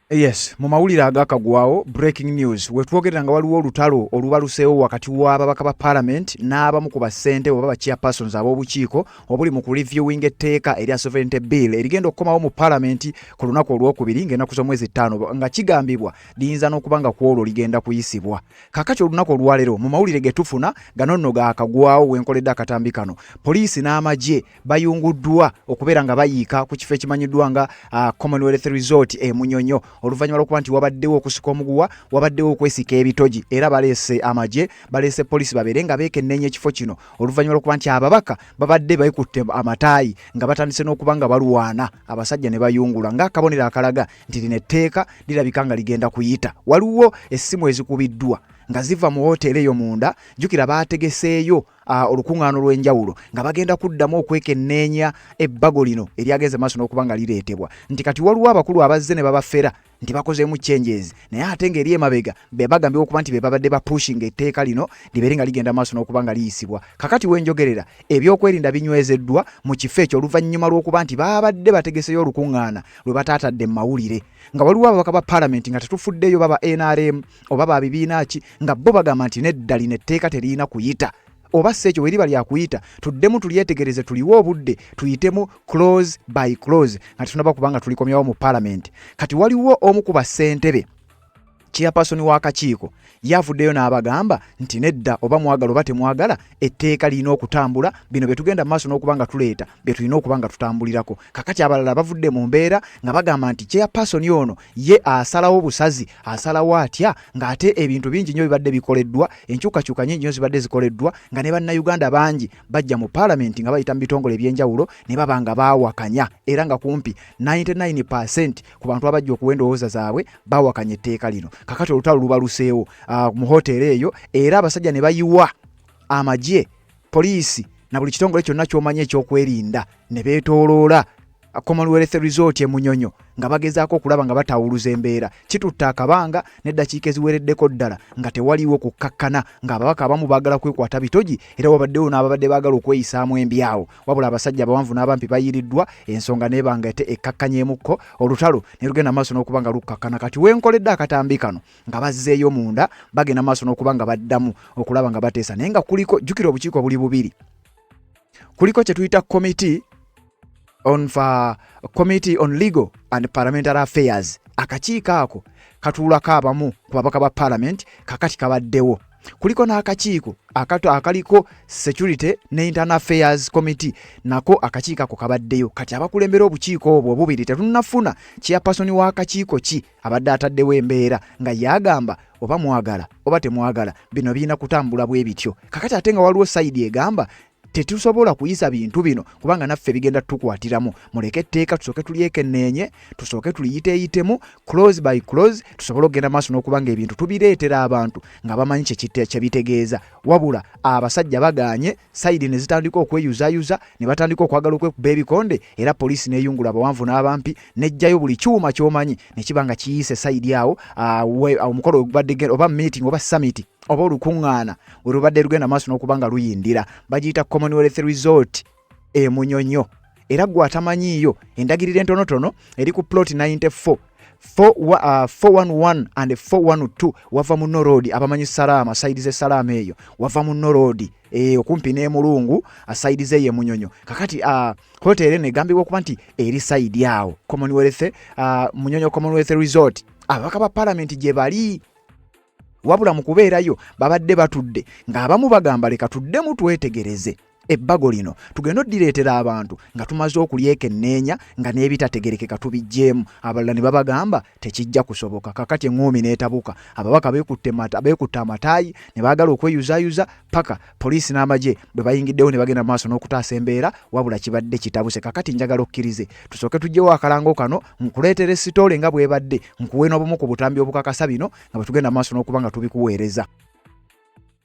Yes, mu mawulire agakagwawo breaking news wetwogerera nga waliwo olutalo olubaluseewo wakati w'ababaka ba parliament n'abamu ku bassente oba chairpersons ab'obukiiko obuli mu kureviewing etteeka erya sovereignty bill erigenda okukomawo mu parliament ku lunaku olwokubiri ng'ennaku z'omwezi 5 nga kigambibwa liyinza n'okuba nga ku olwo ligenda kuyisibwa. Kakati olunaku olwaleero mu mawulire ge tufuna gano nno gaakagwawo wenkoledde akatambi kano, poliisi n'amagye bayunguddwa okubeera nga bayiika ku kifo ekimanyiddwa nga Commonwealth Resort e Munyonyo oluvannyuma lw'okuba nti wabaddewo okusika omuguwa, wabaddewo okwesika ebitogi, era baleese amagye, baleese poliisi babeere nga beekennenya ekifo kino oluvannyuma lw'okuba nti ababaka babadde bayikutte amataayi nga batandise n'okuba nga balwana, abasajja ne bayungula ng'akabonero akalaga nti lino etteeka lirabika nga ligenda kuyita. Waliwo essimu ezikubiddwa nga ziva mu hoteeri eyo munda, jjukira baategeseeyo olukuŋŋaano lw'enjawulo nga bagenda kuddamu okwekenneenya ebbago lino eryagenze maaso n'okuba nga lireetebwa, nti kati waliwo abakulu abazze ne babafera nti bakozeemu changes, naye ate ng'eri emabega be bagambye okuba nti be babadde bapushing etteeka lino libeere nga ligenda maaso n'okuba nga liyisibwa. Kakati wenjogerera ebyokwerinda binywezeddwa mu kifo ekyo oluvannyuma lw'okuba nti babadde bategeseyo olukuŋŋaana lwe bataatadde mu mawulire, nga waliwo ababaka ba parliament nga tetufuddeyo baba NRM oba ba bibiina ki nga bo bagamba nti nedda lino etteeka teriyina kuyita, oba si ekyo weriba lyakuyita tuddemu tulyetegereze, tuliwo obudde tuyitemu close by close nga tetunaba kubanga tulikomyawo mu parliament. Kati waliwo omu ku bassentebe chairperson w'akakiiko yavuddeyo n'abagamba nti nedda oba mwagala oba temwagala etteeka lirina okutambula, bino bye tugenda mu maaso n'okuba nga tuleeta bye tulina okuba nga tutambulirako. Kakati abalala bavudde mu mbeera nga bagamba nti chairperson ono ye asalawo busazi, asalawo atya ng'ate ebintu bingi nnyo bibadde bikoleddwa, enkyukakyuka nnyingi nnyo zibadde zikoleddwa nga ne bannayuganda bangi bajja mu parliament nga bayita mu bitongole eby'enjawulo ne baba nga baawakanya, era nga kumpi 99% ku bantu abajja okuwa endowooza zaabwe baawakanya etteeka lino. Kakati olutalo lubaluseewo mu hoteeri eyo, era abasajja ne bayiwa amagye, poliisi na buli kitongole kyonna ky'omanyi ekyokwerinda ne beetooloola Commonwealth Resort e Munyonyo nga bagezaako okulaba nga batawuluza embeera. Kitutte akabanga n'eddakiika eziwereddeko ddala nga tewaliwo kukkakkana, ng'ababaka abamu baagala kwekwata bitogi era wabaddewo n'ababadde baagala okweyisaamu embyawo, wabula abasajja abawanvu n'abampi bayiriddwa, ensonga n'ebanga ekkakkanyeemukko, olutalo ne lugenda maaso n'okuba nga lukkakkana. Kati wenkoledde akatambi kano nga bazzeeyo munda bagenda maaso n'okuba nga baddamu okulaba nga bateesa, naye nga kuliko, jjukira obukiiko buli bubiri, kuliko kye tuyita Committee on Legal and Parliamentary Affairs. Akakiiko ako katuulako abamu ku babaka ba parliament, kakati kabaddewo. Kuliko n'akakiiko akaliko Security ne Internal Affairs Committee, nako akakiiko ako kabaddeyo. Kati abakulembera obukiiko obwo obubiri tetunnafuna chairperson w'akakiiko ki abadde ataddewo embeera nga yagamba oba mwagala oba temwagala bino birina kutambula bwe bityo. Kakati ate nga waliwo side egamba tetusobola kuyisa bintu bino kubanga naffe bigenda tukwatiramu, muleke etteeka tusooke tulyekenneenye, tusooke tuliyiteeyitemu close by close, tusobole okugenda maaso n'okubanga ebintu tubireetera abantu nga bamanyi kye bitegeeza. Wabula abasajja bagaanye, sayidi ne zitandika okweyuzayuza, ne batandika okwagala okwekuba ebikonde, era poliisi n'eyungula abawanvu n'abampi n'ejjayo buli kyuma ky'omanyi ne kiba nga kiyise sayidi awo omukolo ogubadde oba meeting oba summit oba olukuŋŋaana we lubadde lugenda maaso n'okuba nga luyindira. Bagiyita Commonwealth Resort e Munyonyo, era gwe atamanyiiyo endagiriro entonotono eri ku plot 94 411 and 412 wava mu Road, abamanyi Salama side ze Salama eyo wava mu Road okumpi n'Emulungu side ze ye Munyonyo. Kakati hotel ne gambibwa okuba nti eri side awo Commonwealth Munyonyo Commonwealth Resort, ababaka ba parliament gye bali. Wabula mu kubeerayo babadde batudde ng'abamu bagamba leka tuddemu twetegereze ebbago lino tugenda oddireetera abantu nga tumaze okulyekenneenya nga n'ebitategerekeka tubijjeemu. Abalala ne babagamba tekijja kusoboka. Kakati eŋŋoomi n'etabuka, ababaka beekutte amataayi ne baagala okweyuzayuza paka poliisi n'amagye bwe bayingiddewo ne bagenda maaso n'okutaasa embeera, wabula kibadde kitabuse. Kakati njagala okkirize tusooke tugyewo akalango kano nkuleetera esitoole nga bwebadde, nkuwe n'obumu ku butambi obukakasa bino nga bwe tugenda maaso n'okuba nga tubikuweereza.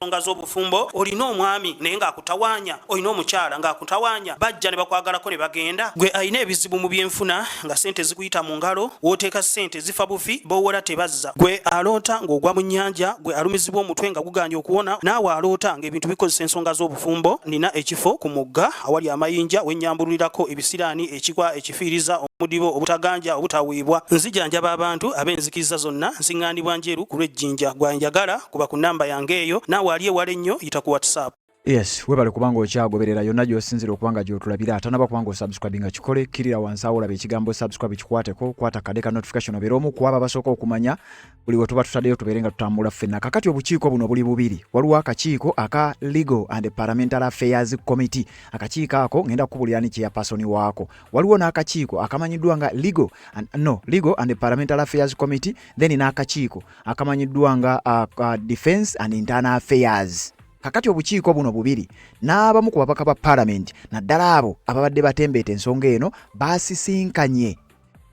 ensonga z'obufumbo olina omwami naye ng'akutawanya olina omukyala ng'akutawanya bajja ne bakwagalako ne bagenda gwe alina ebizibu mu byenfuna nga sente zikuyita mu ngalo wooteeka sente zifa bufi b'owola tebazza gwe aloota ng'ogwa mu nnyanja gwe alumizibwa omutwe nga guganja okuwona naawe aloota ng'ebintu bikozesa ensonga z'obufumbo nina ekifo ku mugga awali amayinja wennyambulirako ebisiraani ekikwa ekifiiriza omudibo obutaganja obutaweebwa nzijanjaba abantu ab'enzikiriza zonna nsiŋŋaanibwa njeru ku lw'ejjinja gwanjagala kuba ku nnamba yange eyo naawe ali ewala ennyo yita ku WhatsApp. Yes, webale kubanga okyagoberera yonna gy'osinzira okubanga gy'otulabira atanaba kubanga osubscribinga kikole kirira wansi awo olaba ekigambo subscribe kikwateko kwata kadeka notification obeera omu ku abo abasooka okumanya buli we tuba tutaddeyo tubeere nga tutambula ffenna. Kakati obukiiko buno buli bubiri. Waliwo akakiiko aka Legal and Parliamentary Affairs Committee. Akakiiko ako ngenda kukubulira ni chairperson waako. Waliwo n'akakiiko akamanyiddwa nga Legal and Parliamentary Affairs Committee, then n'akakiiko akamanyiddwa nga Defence and Internal Affairs. Kakati obukiiko buno bubiri n'abamu ku babaka ba Parliament naddala abo ababadde batembeeta ensonga eno baasisinkanye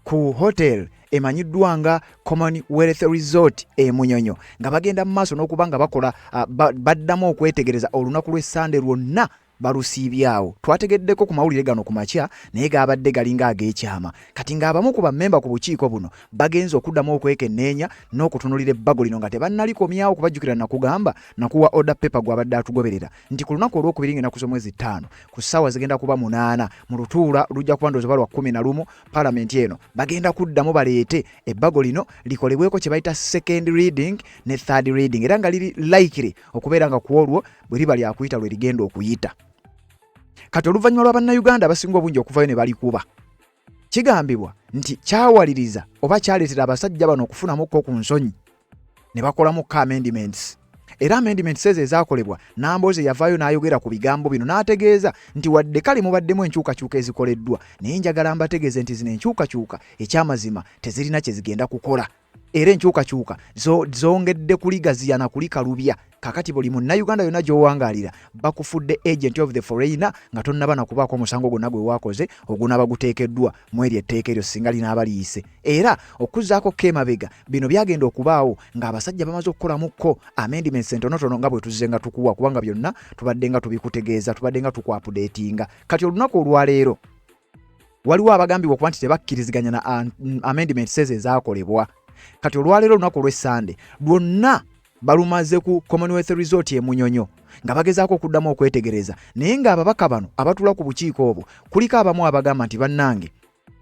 ku hotel emanyiddwa nga Commonwealth Resort Munyonyo nga bagenda mu maaso n'okuba nga bakola baddamu okwetegereza olunaku lw'Essande lwonna balusiibyawo. Twategeddeko ku mawulire gano ku makya naye gaabadde galinga ag'ekyama. Kati ng'abamu ku bammemba ku bukiiko buno bagenza okuddamu okwekenneenya n'okutunulira ebbago lino nga tebannalikomyawo kubajjukira nakugamba nakuwa order paper gw'abadde atugoberera nti ku lunaku olw'okubiri ng'ennaku z'omwezi 5 ku ssaawa zigenda kuba 8 mu lutuula lujja kuba ndowooza lwa 11 Parliament eno bagenda kuddamu baleete ebbago lino likolebweko kye bayita second reading ne third reading era nga liri likely okubeera nga ku olwo bwe liba lyakuyita lwe ligenda okuyita. Kati oluvannyuma lwa bannayuganda abasinga obungi okuvayo ne balikuba kigambibwa nti kyawaliriza oba kyaleetera abasajja bano okufunamukko ku nsonyi ne bakolamu amendments. Era amendments ezo ezaakolebwa Nambooze yavaayo n'ayogera ku bigambo bino n'ategeeza nti wadde kale mubaddemu enkyukakyuka ezikoleddwa naye njagala mbategeeze nti zino enkyukakyuka ekyamazima tezirina kye zigenda kukola. Era enkyukakyuka zongedde kuligaziya na kulikalubya. Kakati buli munnayuganda yonna gy'owangaalira bakufudde agent of the foreigner nga tonnaba nakubaako omusango gwonna gwe waakoze ogunaba guteekeddwa mu eri etteeka eryo singa linaaba liyise. Era okuzzaako kemabega bino byagenda okubaawo ng'abasajja bamaze okukolamukko amendments entonotono nga bwe tuzze nga tukuwa kubanga byonna tubadde nga tubikutegeeza tubadde nga tukwapudeetinga. Kati olunaku olwaleero waliwo abagambibwa okuba nti tebakkiriziganya na amendments ezo ezaakolebwa. Kati olwaleero olunaku olw'Essande lwonna balumaze ku Commonwealth Resort Munyonyo nga bagezaako okuddamu okwetegereza naye ng'ababaka bano abatula ku bukiiko obwo kuliko abamu abagamba nti bannange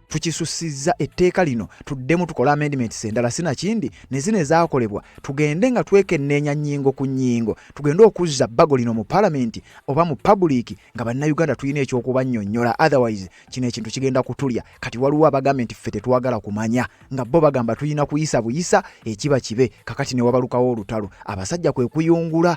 tukisussizza etteeka lino tuddemu tukola amendments endala sinakindi ne zino ezaakolebwa tugende nga twekenneenya nnyingo ku nnyingo tugende okuzza bbago lino mu Parliament oba mu public nga bannayuganda tulina ekyokubannyonnyola otherwise kino ekintu kigenda kutulya. Kati waliwo abagamba nti ffe tetwagala kumanya nga bo bagamba tulina kuyisa buyisa ekiba kibe. Kakati ne wabalukawo olutalo abasajja kwe kuyungula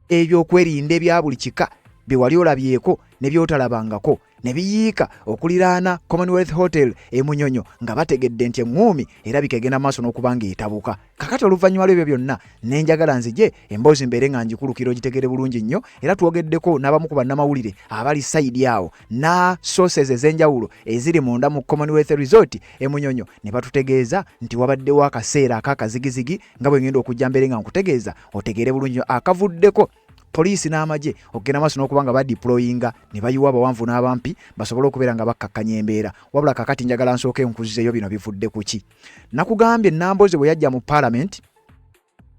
ebyokwerinda ebya buli kika bye wali olabyeko ne byotalabangako ne biyiika okuliraana Commonwealth Hotel Munyonyo nga bategedde nti eŋŋuumi erabika egenda maaso n'okuba ng'etabuka. Kakati oluvannyuma lw'ebyo byonna ne njagala nzije emboozi mbeere nga ngikulukira ogitegere bulungi nnyo era twogeddeko n'abamu ku bannamawulire abali sayidi awo na sources ez'enjawulo eziri munda mu Commonwealth Resort Munyonyo ne batutegeeza nti wabaddewo akaseera ak'akazigizigi nga bwe ngenda okujja mbeere nga nkutegeeza otegeere bulungi akavuddeko poliisi n'amagye okugenda maaso n'okuba nga badeployinga ne bayiwa abawanvu n'abampi basobole okubeera nga bakkakkanya embeera. Wabula kakati njagala nsooke nkuzizeeyo bino bivudde ku ki. Nakugambye Nambooze bwe yajja mu Parliament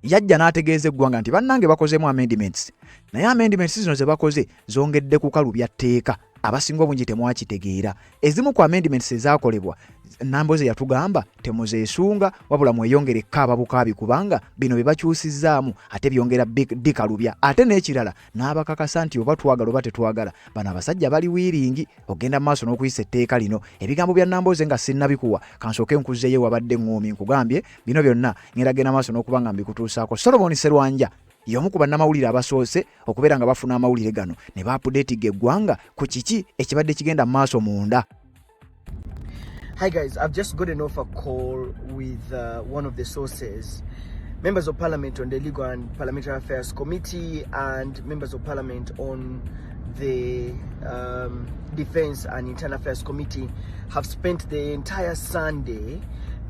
yajja n'ategeeza eggwanga nti bannange bakozeemu amendments naye amendments zino ze bakoze zongedde ku kalubya tteeka abasinga obungi temwakitegeera. Ezimu ku amendments ezaakolebwa Nambooze yatugamba temuzeesunga wabula mweyongereko ababukaabi kubanga bino bye bakyusizzaamu ate byongera dikalubya. Ate n'ekirala n'abakakasa nti oba twagala oba tetwagala bano abasajja bali wiiringi ogenda maaso n'okuyisa etteeka lino. Ebigambo bya Nambooze nga sinnabikuwa kansooke nkuzzeeyo wabadde eŋŋoomi nkugambye bino byonna ngenda genda maaso n'okuba nga mbikutuusaako. Solomon Sserwanja y'omu ku bannamawulire abasoose okubeera nga bafuna amawulire gano ne baapudeetiga eggwanga ku kiki ekibadde kigenda mu maaso munda. Hi guys, I've just gotten off a call with one of the sources, members of Parliament on the Legal and Parliamentary Affairs Committee and members of Parliament on the Defence and Internal Affairs Committee have spent the entire Sunday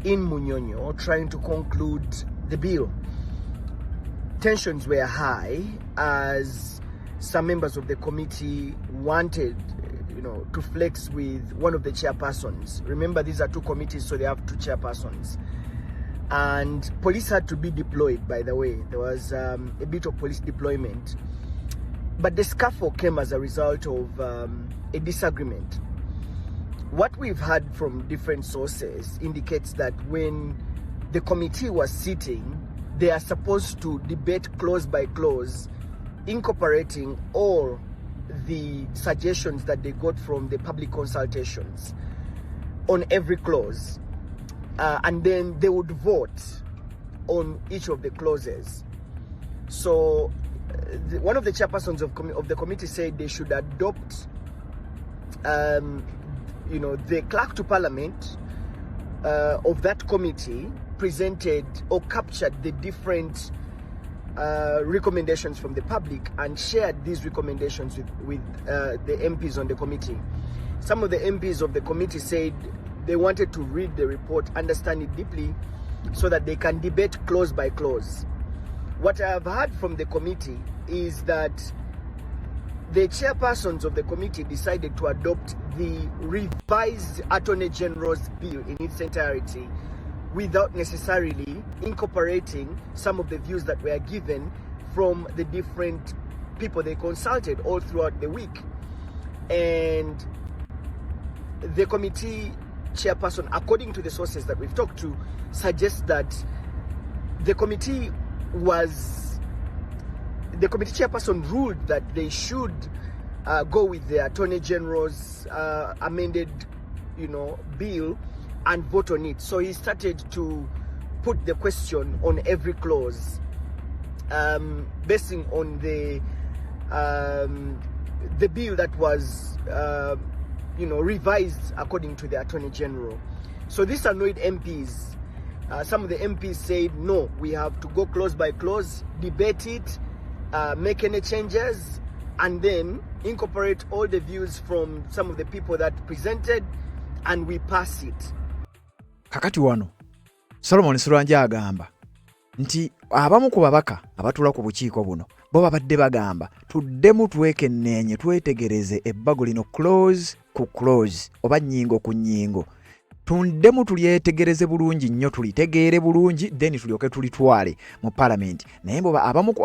in Munyonyo trying to conclude the bill. tensions were high as some members of the committee wanted, to flex with one of the chairpersons. Remember, these are two committees, so they have two chairpersons. And police had to be deployed, by the way. There was a bit of police deployment. But the scuffle came as a result of a disagreement. What we've heard from different sources indicates that when the committee was sitting, they are supposed to debate clause by clause, incorporating all the suggestions that they got from the public consultations on every clause. And then they would vote on each of the clauses. So one of the chairpersons of the committee said they should adopt the clerk to parliament of that committee presented or captured the different recommendations from the public and shared these recommendations with the MPs on the committee. Some of the MPs of the committee said they wanted to read the report, understand it deeply, so that they can debate clause by clause. What I have heard from the committee is that the chairpersons of the committee decided to adopt the revised Attorney General's bill in its entirety without necessarily incorporating some of the views that were given from the different people they consulted all throughout the week. And the committee chairperson, according to the sources that we've talked to, suggests that the committee chairperson ruled that they should go with the Attorney General's amended, bill and vote on it. So he started to put the question on every clause, basing on the bill that was, revised according to the Attorney General. So this annoyed MPs. Some of the MPs said, no, we have to go clause by clause, debate it, make any changes, and then incorporate all the views from some of the people that presented, and we pass it. Kakati wano, Solomon Sserwanja agamba nti abamu ku babaka abatula ku bukiiko buno bo babadde bagamba tuddemu twekenneenye twetegereze ebbago lino clause ku clause oba nnyingo ku nnyingo. Tundemu tulyetegereze bulungi nnyo, tulitegeere bulungi, then tulyoke tulitwale mu parliament. Naye mbo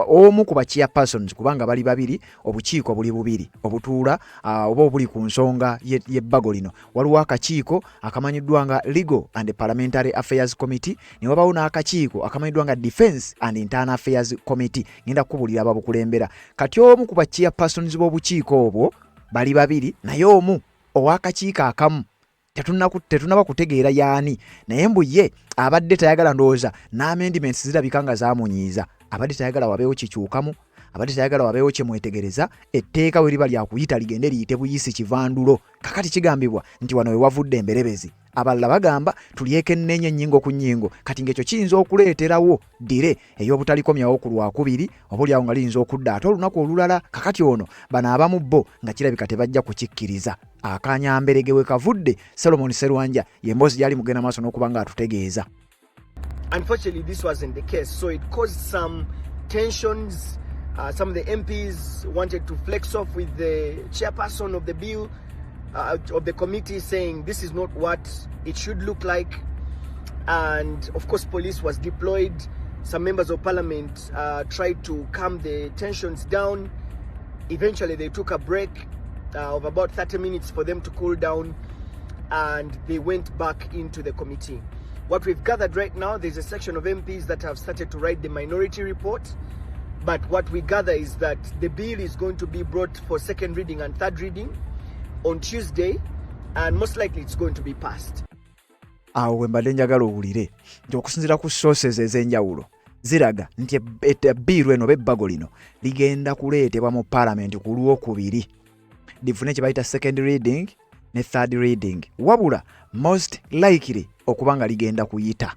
omu ku chairpersons, kubanga bali babiri, obukiiko buli bubiri obutuula oba obuli ku nsonga y'ebbago lino. Waliwo akakiiko akamanyiddwa nga Legal and Parliamentary Affairs Committee, ne wabawo n'akakiiko akamanyiddwa nga Defence and Internal Affairs Committee. Ngenda kukubulira ababukulembera. Kati omu ku chairpersons b'obukiiko obwo bali babiri, naye omu ow'akakiiko akamu tetunaba kutegeera yaani, naye mbu ye abadde tayagala ndowooza n'amendiments zirabika nga zaamunyiiza. Abadde tayagala wabeewo kikyukamu, abadde tayagala wabeewo kyemwetegereza, etteeka we liba lya kuyita ligende liyite buyisi kivandulo. Kakati kigambibwa nti wano we wavudde emberebezi. Abalala bagamba tulyekenneenye nnyingo ku nnyingo. Kati ng'ekyo kiyinza okuleeterawo dire ey'obutalikomyawo ku Lwakubiri, oboolyawo nga liyinza okudda ate olunaku olulala. Kakati ono bano abamu bo nga kirabika tebajja kukikkiriza. Akanyamberege we kavudde. Solomon Sserwanja y'emboozi gy'ali mugenda maaso n'okuba nga atutegeeza. Unfortunately, this wasn't the case, so it caused some tensions. Some of the MPs wanted to flex off with the chairperson of the bill, of the committee, saying this is not what it should look like. And of course, police was deployed. Some members of parliament tried to calm the tensions down. Eventually, they took a break of about 30 minutes for them to cool down, and they went back into the committee. What we've gathered right now, there's a section of MPs that have started to write the minority report. But what we gather is that the bill is going to be brought for second reading and third reading on Tuesday, and most likely it's going to be passed. Awo we mbadde njagala owulire nti okusinziira ku sources ez'enjawulo ziraga nti ebbiiru eno b'ebbago lino ligenda kuleetebwa mu parliament ku Lwokubiri lifune kye bayita second reading ne third reading, wabula most likely okuba nga ligenda kuyita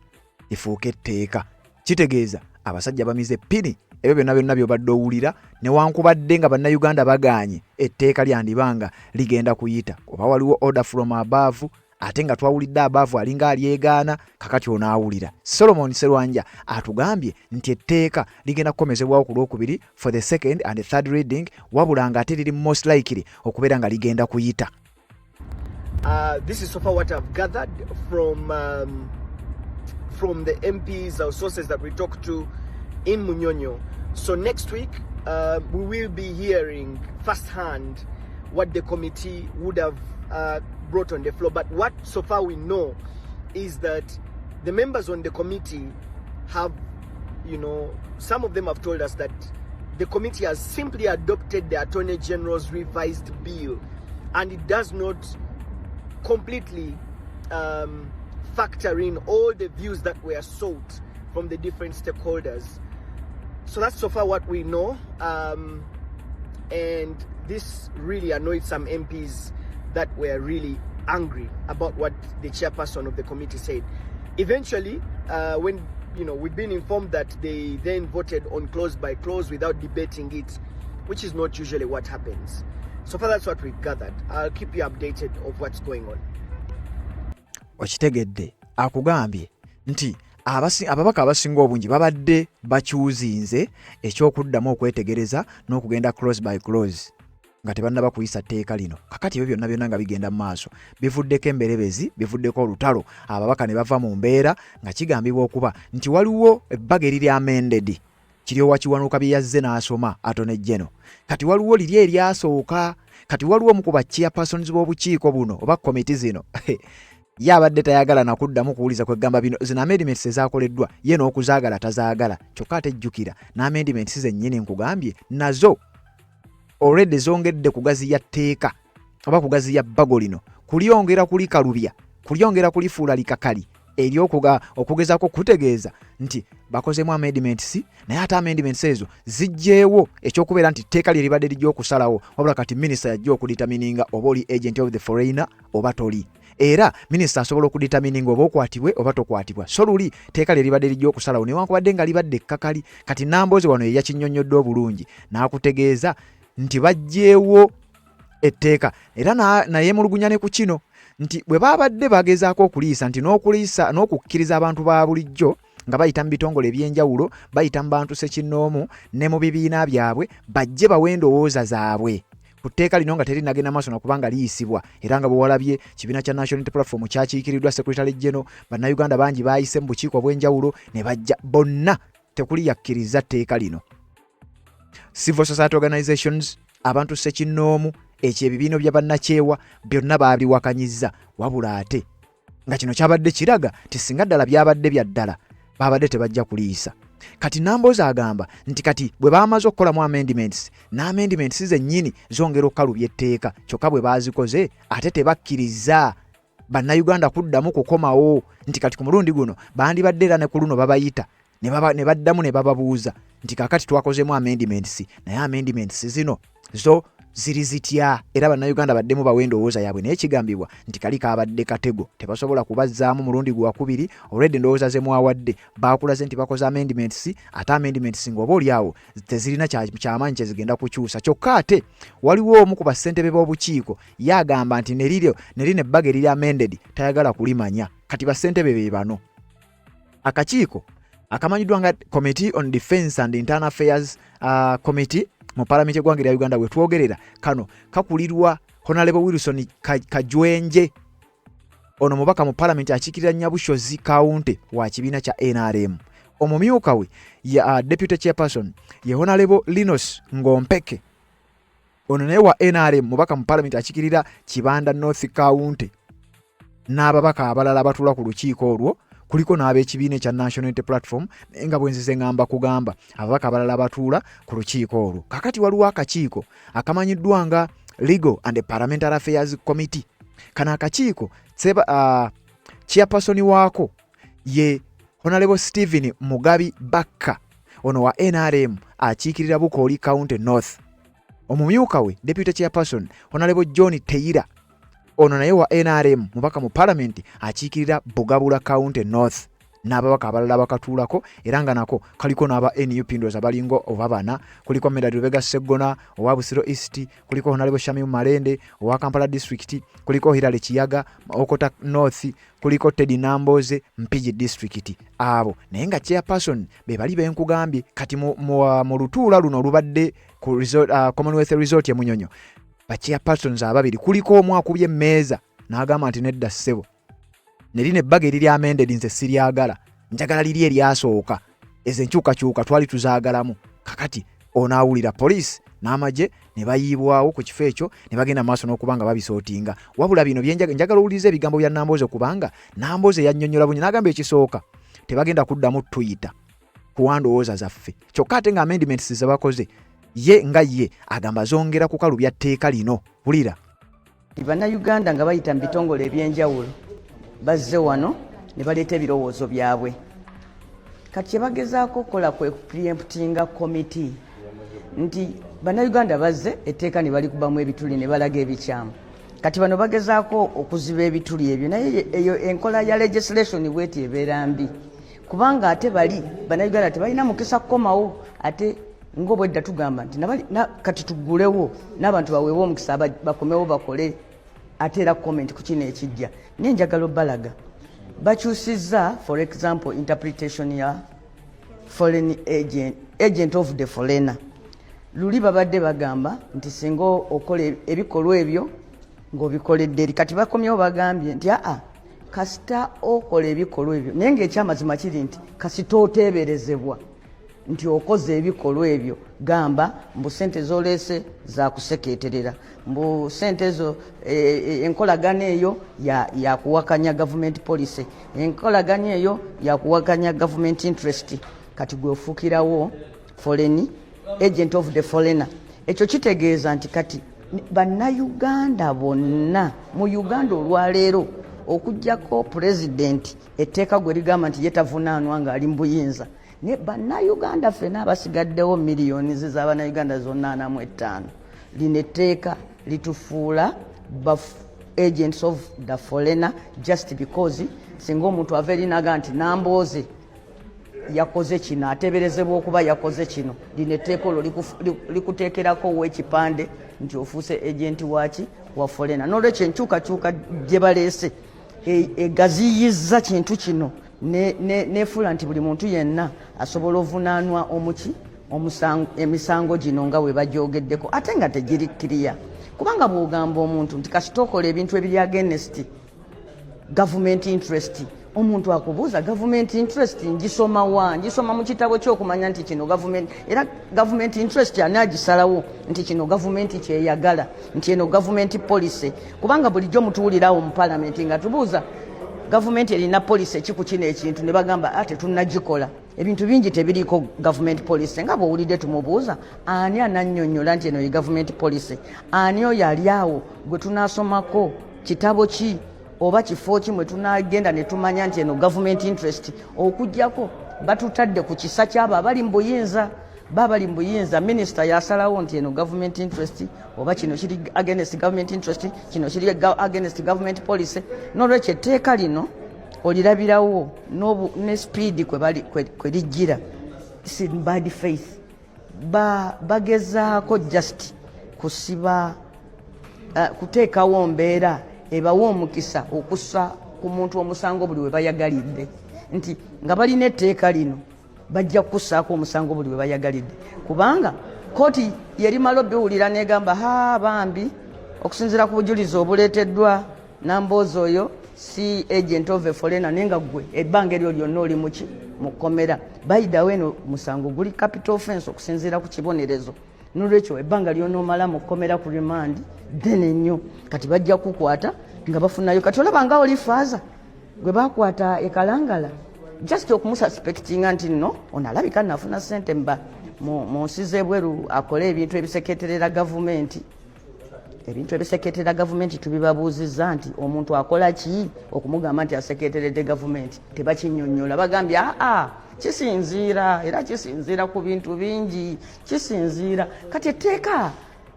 lifuuke etteeka. Kitegeeza abasajja bamize ppini ebyo byonna by'obadde owulira, newankubadde nga bannayuganda bagaanye etteeka lyandibanga ligenda kuyita, oba waliwo order from above ate nga twawulidde abaavu alinga alyegaana kakati onaawulira. Solomon Serwanja atugambye nti etteeka ligenda kukomezebwawo ku Lwokubiri for the second and third reading, wabula nga ate liri most likely okubeera nga ligenda kuyita. This is so far what I've gathered from the MPs or sources that we talked to in Munyonyo. So next week, we will be hearing firsthand what the committee would have brought on the floor. But what so far we know is that the members on the committee have, some of them have told us that the committee has simply adopted the Attorney General's revised bill, and it does not completely factor in all the views that were sought from the different stakeholders. So that's so far what we know, and this really annoyed some MPs that were really angry about what the chairperson of the committee said. Eventually, when we've been informed that they then voted on clause by clause without debating it, which is not usually what happens. So far that's what we've gathered. I'll keep you updated of what's going on. Okitegedde akugambye nti ababaka abasinga obungi babadde bakyuzinze ekyokuddamu okwetegereza n'okugenda close by close nga tebannaba kuyisa tteeka lino. Kakati ebyo byonna nga bigenda mu maaso bivuddeko emberebezi, bivuddeko olutalo, ababaka ne bava mu mbeera nga kigambibwa okuba nti waliwo ebbaga eriri amended kiri owakiwanuka bye yazze n'asoma Attorney General. Kati waliwo liri eryasooka, kati waliwo mu ku ba chairpersons b'obukiiko buno oba komiti zino yabadde tayagala nakuddamu kuwuliza kwegamba bino zina amendments ezaakoleddwa ye n'okuzaagala tazaagala. Kyokka atejjukira n'amendments zennyini nkugambye nazo already zongedde kugaziya tteeka oba kugaziya bbago lino, kulyongera kulikalubya, kulyongera kulifuula likakali eri okugezaako kutegeeza nti bakozemu amendments, naye ate amendments ezo zijjeewo ekyokubeera nti tteeka lye libadde lijja okusalawo, wabula kati minisita yajja okuditamininga oba oli agent of the foreigner oba toli. Era minisita asobola okuditamininga oba okwatibwe oba tokwatibwa. So luli tteeka lye libadde lijja okusalawo newankubadde nga libadde ekkakali. Kati Nambooze wano ye yakinnyonnyodde obulungi n'akutegeeza nti bajjeewo etteeka era nayemulugunya ne ku kino nti bwe babadde bagezaako okuliisa nti n'okukkiriza abantu ba bulijjo nga bayita mu bitongole ebyenjawulo, bayita mu bantu sekinnoomu ne mu bibiina byabwe, bajje bawe endowooza zaabwe ku tteeka lino nga terinagenda maaso nakubanga liyisibwa. Era nga bwe walabye kibiina kya National Unity Platform kyakiikiriddwa Secretary General, bannayuganda bangi baayise mu bukiiko bw'enjawulo ne bajja bonna tekuliyakkiriza tteeka lino. Civil society organizations, abantu sekinnoomu, ekyo ebibiino bya bannakyewa byonna baabiwakanyizza, wabula ate nga kino kyabadde kiraga ti singa ddala byabadde bya ddala babadde tebajja kuliisa. Kati Nambooze agamba nti kati bwe baamaze okukolamu amendments, n'amendments zennyini zongera okukalubya etteeka, kyokka bwe baazikoze ate tebakkiriza bannayuganda kuddamu kukomawo nti kati ku mulundi guno bandibadde era ne ku luno babayita ne baddamu ne bababuuza nti kakati twakozemu amendments, naye amendments zino zo ziri zitya, era bannayuganda baddemu bawe endowooza yaabwe. Naye kigambibwa nti kali kaabadde katego, tebasobola kubazzaamu mulundi gwakubiri. Already endowooza ze mwawadde baakulaze nti bakoze amendments, ate amendments ng'oba oliawo tezirina kyamaanyi kye zigenda kukyusa. Kyokka ate waliwo omu ku bassentebe b'obukiiko yagamba nti ne lino ebbaga eriri amended tayagala kulimanya. Kati bassentebe be bano. Akakiiko akamanyiddwa nga Committee on Defence and Internal Affairs Committee mu Parliament y'eggwanga lya Uganda we twogerera kano kakulirwa Honorable Wilson Kajwenje, ono mubaka mu Parliament akiikirira Nyabushozi County wa kibiina kya NRM. Omumyuka we ya Deputy Chairperson ye Honorable Linus Ngompeke, ono naye wa NRM mubaka mu Parliament akiikirira Kibanda North County, n'ababaka abalala batula ku lukiiko olwo kuliko n'ab'ekibiina ekya National Unity Platform, nga bwenzize ngamba kugamba ababaka abalala batuula ku lukiiko olwo. Kakati waliwo akakiiko akamanyiddwa nga Legal and Parliamentary Affairs Committee. Kano akakiiko chairperson waako ye Honorable Stephen Mugabi Bakka, ono wa NRM akiikirira Bukooli County North. Omumyuka we Deputy Chairperson Honorable John Teira, ono naye wa NRM mubaka mu Parliament akiikirira Bugabula County North. n'ababaka abalala bakatuulako era nga nako kaliko n'aba NUP ndowooza balingo oba bana. Kuliko Medard Lubega Sseggona owa Busiro East, kuliko Honorable Shamim Malende owa Kampala District, kuliko Hilary Kiyaga Okota North, kuliko Teddy Namboze Mpigi District. Abo naye nga chairperson be bali benkugambye kati mu lutuula luno olubadde ku Commonwealth Resort ya Munyonyo. Ba chairpersons ababiri kuliko omu akubye emmeeza n'agamba nti nedda ssebo nerine ebbaga eriri amended nze siryagala, njagala liri eryasooka, ezo enkyukakyuka twali tuzaagalamu. Kakati onaawulira police n'amagye ne bayiibwawo ku kifo ekyo ne bagenda maaso n'okuba nga babisootinga. Wabula bino njagala owuliriza ebigambo bya Namboze kubanga Namboze yannyonnyola bunye n'agamba ekisooka tebagenda kuddamu tuyita kuwandowooza zaffe. Kyokka ate nga amendments ze bakoze ye nga ye agamba zongera ku kalubya tteeka lino. Wulira. Bannayuganda nga bayita mu bitongole ebyenjawulo bazze wano ne baleeta ebirowoozo byabwe. Kati kye bagezaako okukola kwe preemptinga committee nti bannayuganda bazze etteeka ne balikubamu ebituli ne balaga ebikyamu. Kati bano bagezaako okuziba ebituli ebyo naye eyo enkola ya legislation bweti ebeera mbi kubanga ate bali bannayuganda tebalina mukisa kukomawo ate ng'obwedda tugamba nti kati tuggulewo n'abantu baweebwa omukisa bakomewo bakole ate era comment ku kino ekijja. Naye njagala obbalaga bakyusizza for example interpretation ya foreign agent of the foreigner. Luli babadde bagamba nti singa okola ebikolwa ebyo ng'obikoledde eri kati bakomyewo bagambye nti kasita okola ebikolwa ebyo naye ng'ekyamazima kiri nti kasita oteeberezebwa nti okoze ebikolwa ebyo gamba mbu sente zoleese za kusekeeterera mbu sente zo enkolagana eyo ya kuwakanya government policy, enkolagana eyo ya kuwakanya government interest. Kati gwe ofuukirawo foreign agent of the foreigner. Ekyo kitegeeza nti kati bannayuganda bonna mu Uganda olwaleero okujjako president etteeka gwe ligamba nti yetavunaanwa ng'ali mu buyinza ne bannayuganda ffena abasigaddewo miliyoni z'abannayuganda zonna 45 lino etteeka litufuula agents of the foreigner just because singa omuntu ava erinaga nti Namboze yakoze kino ateeberezebwa okuba yakoze kino lino etteeka olwo likuteekerako ow'ekipande nti ofuuse agenti waki wa foreigner. N'olwekyo enkyukakyuka gye baleese egaziyizza kintu kino nefuula nti buli muntu yenna asobola ovunaanwa emisango gino nga we bagyogeddeko ate nga tegiri kiriya kubanga bw'ogamba omuntu nti kasita okola ebintu ebiri against government interest omuntu akubuuza government interest ngisoma wa ngisoma mu kitabo ky'okumanya nti kino government era government interest ani agisalawo nti kino government kyeyagala nti eno government policy kubanga bulijjo mutuwulirawo mu parliament nga tubuuza government erina policy ki ku kino ekintu ne bagamba ate tunnagikola ebintu bingi tebiriiko government policy nga bw'owulidde tumubuuza ani anannyonnyola nti eno ye government policy ani oyo ali awo gwe tunaasomako kitabo ki oba kifo ki mwe tunagenda ne tumanya nti eno government interest okujjako batutadde ku kisa kyabo abali mu buyinza babali mu buyinza minisita yasalawo nti eno government interest oba kino kiri against government interest kino kiri against government policy. N'olwekyo etteeka lino olirabirawo ne speed kwe lijjira in bad faith bagezaako just kusiba kuteekawo mbeera ebawa omukisa okussa ku muntu omusango buli we bayagalidde nti nga balina etteeka lino bajja kukussaako omusango buli we bayagalidde kubanga kooti yerimala obiwulira negamba bambi okusinziira ku bujulizi obuleeteddwa Namboze oyo si agent of a foreigner naye nga ggwe ebbanga eryo lyonna oli mu kkomera bayidawo eno musango guli capital offense okusinziira ku kibonerezo. N'olwekyo ebbanga ly'onoomala mu kkomera ku remand ddene nnyo kati bajja kukwata nga bafunayo kati olaba nga oli faaza gwe bakwata ekalangala just okumususpectinga nti nno ono alabika nafuna ssente mu nsi z'ebweru akole ebintu ebiseketerera gavumenti. Ebintu ebiseketerera gavumenti tubibabuuzizza nti omuntu akola ki okumugamba nti aseketeredde gavumenti tebakinnyonnyola bagambye kisinziira era kisinziira ku bintu bingi kisinziira kati etteeka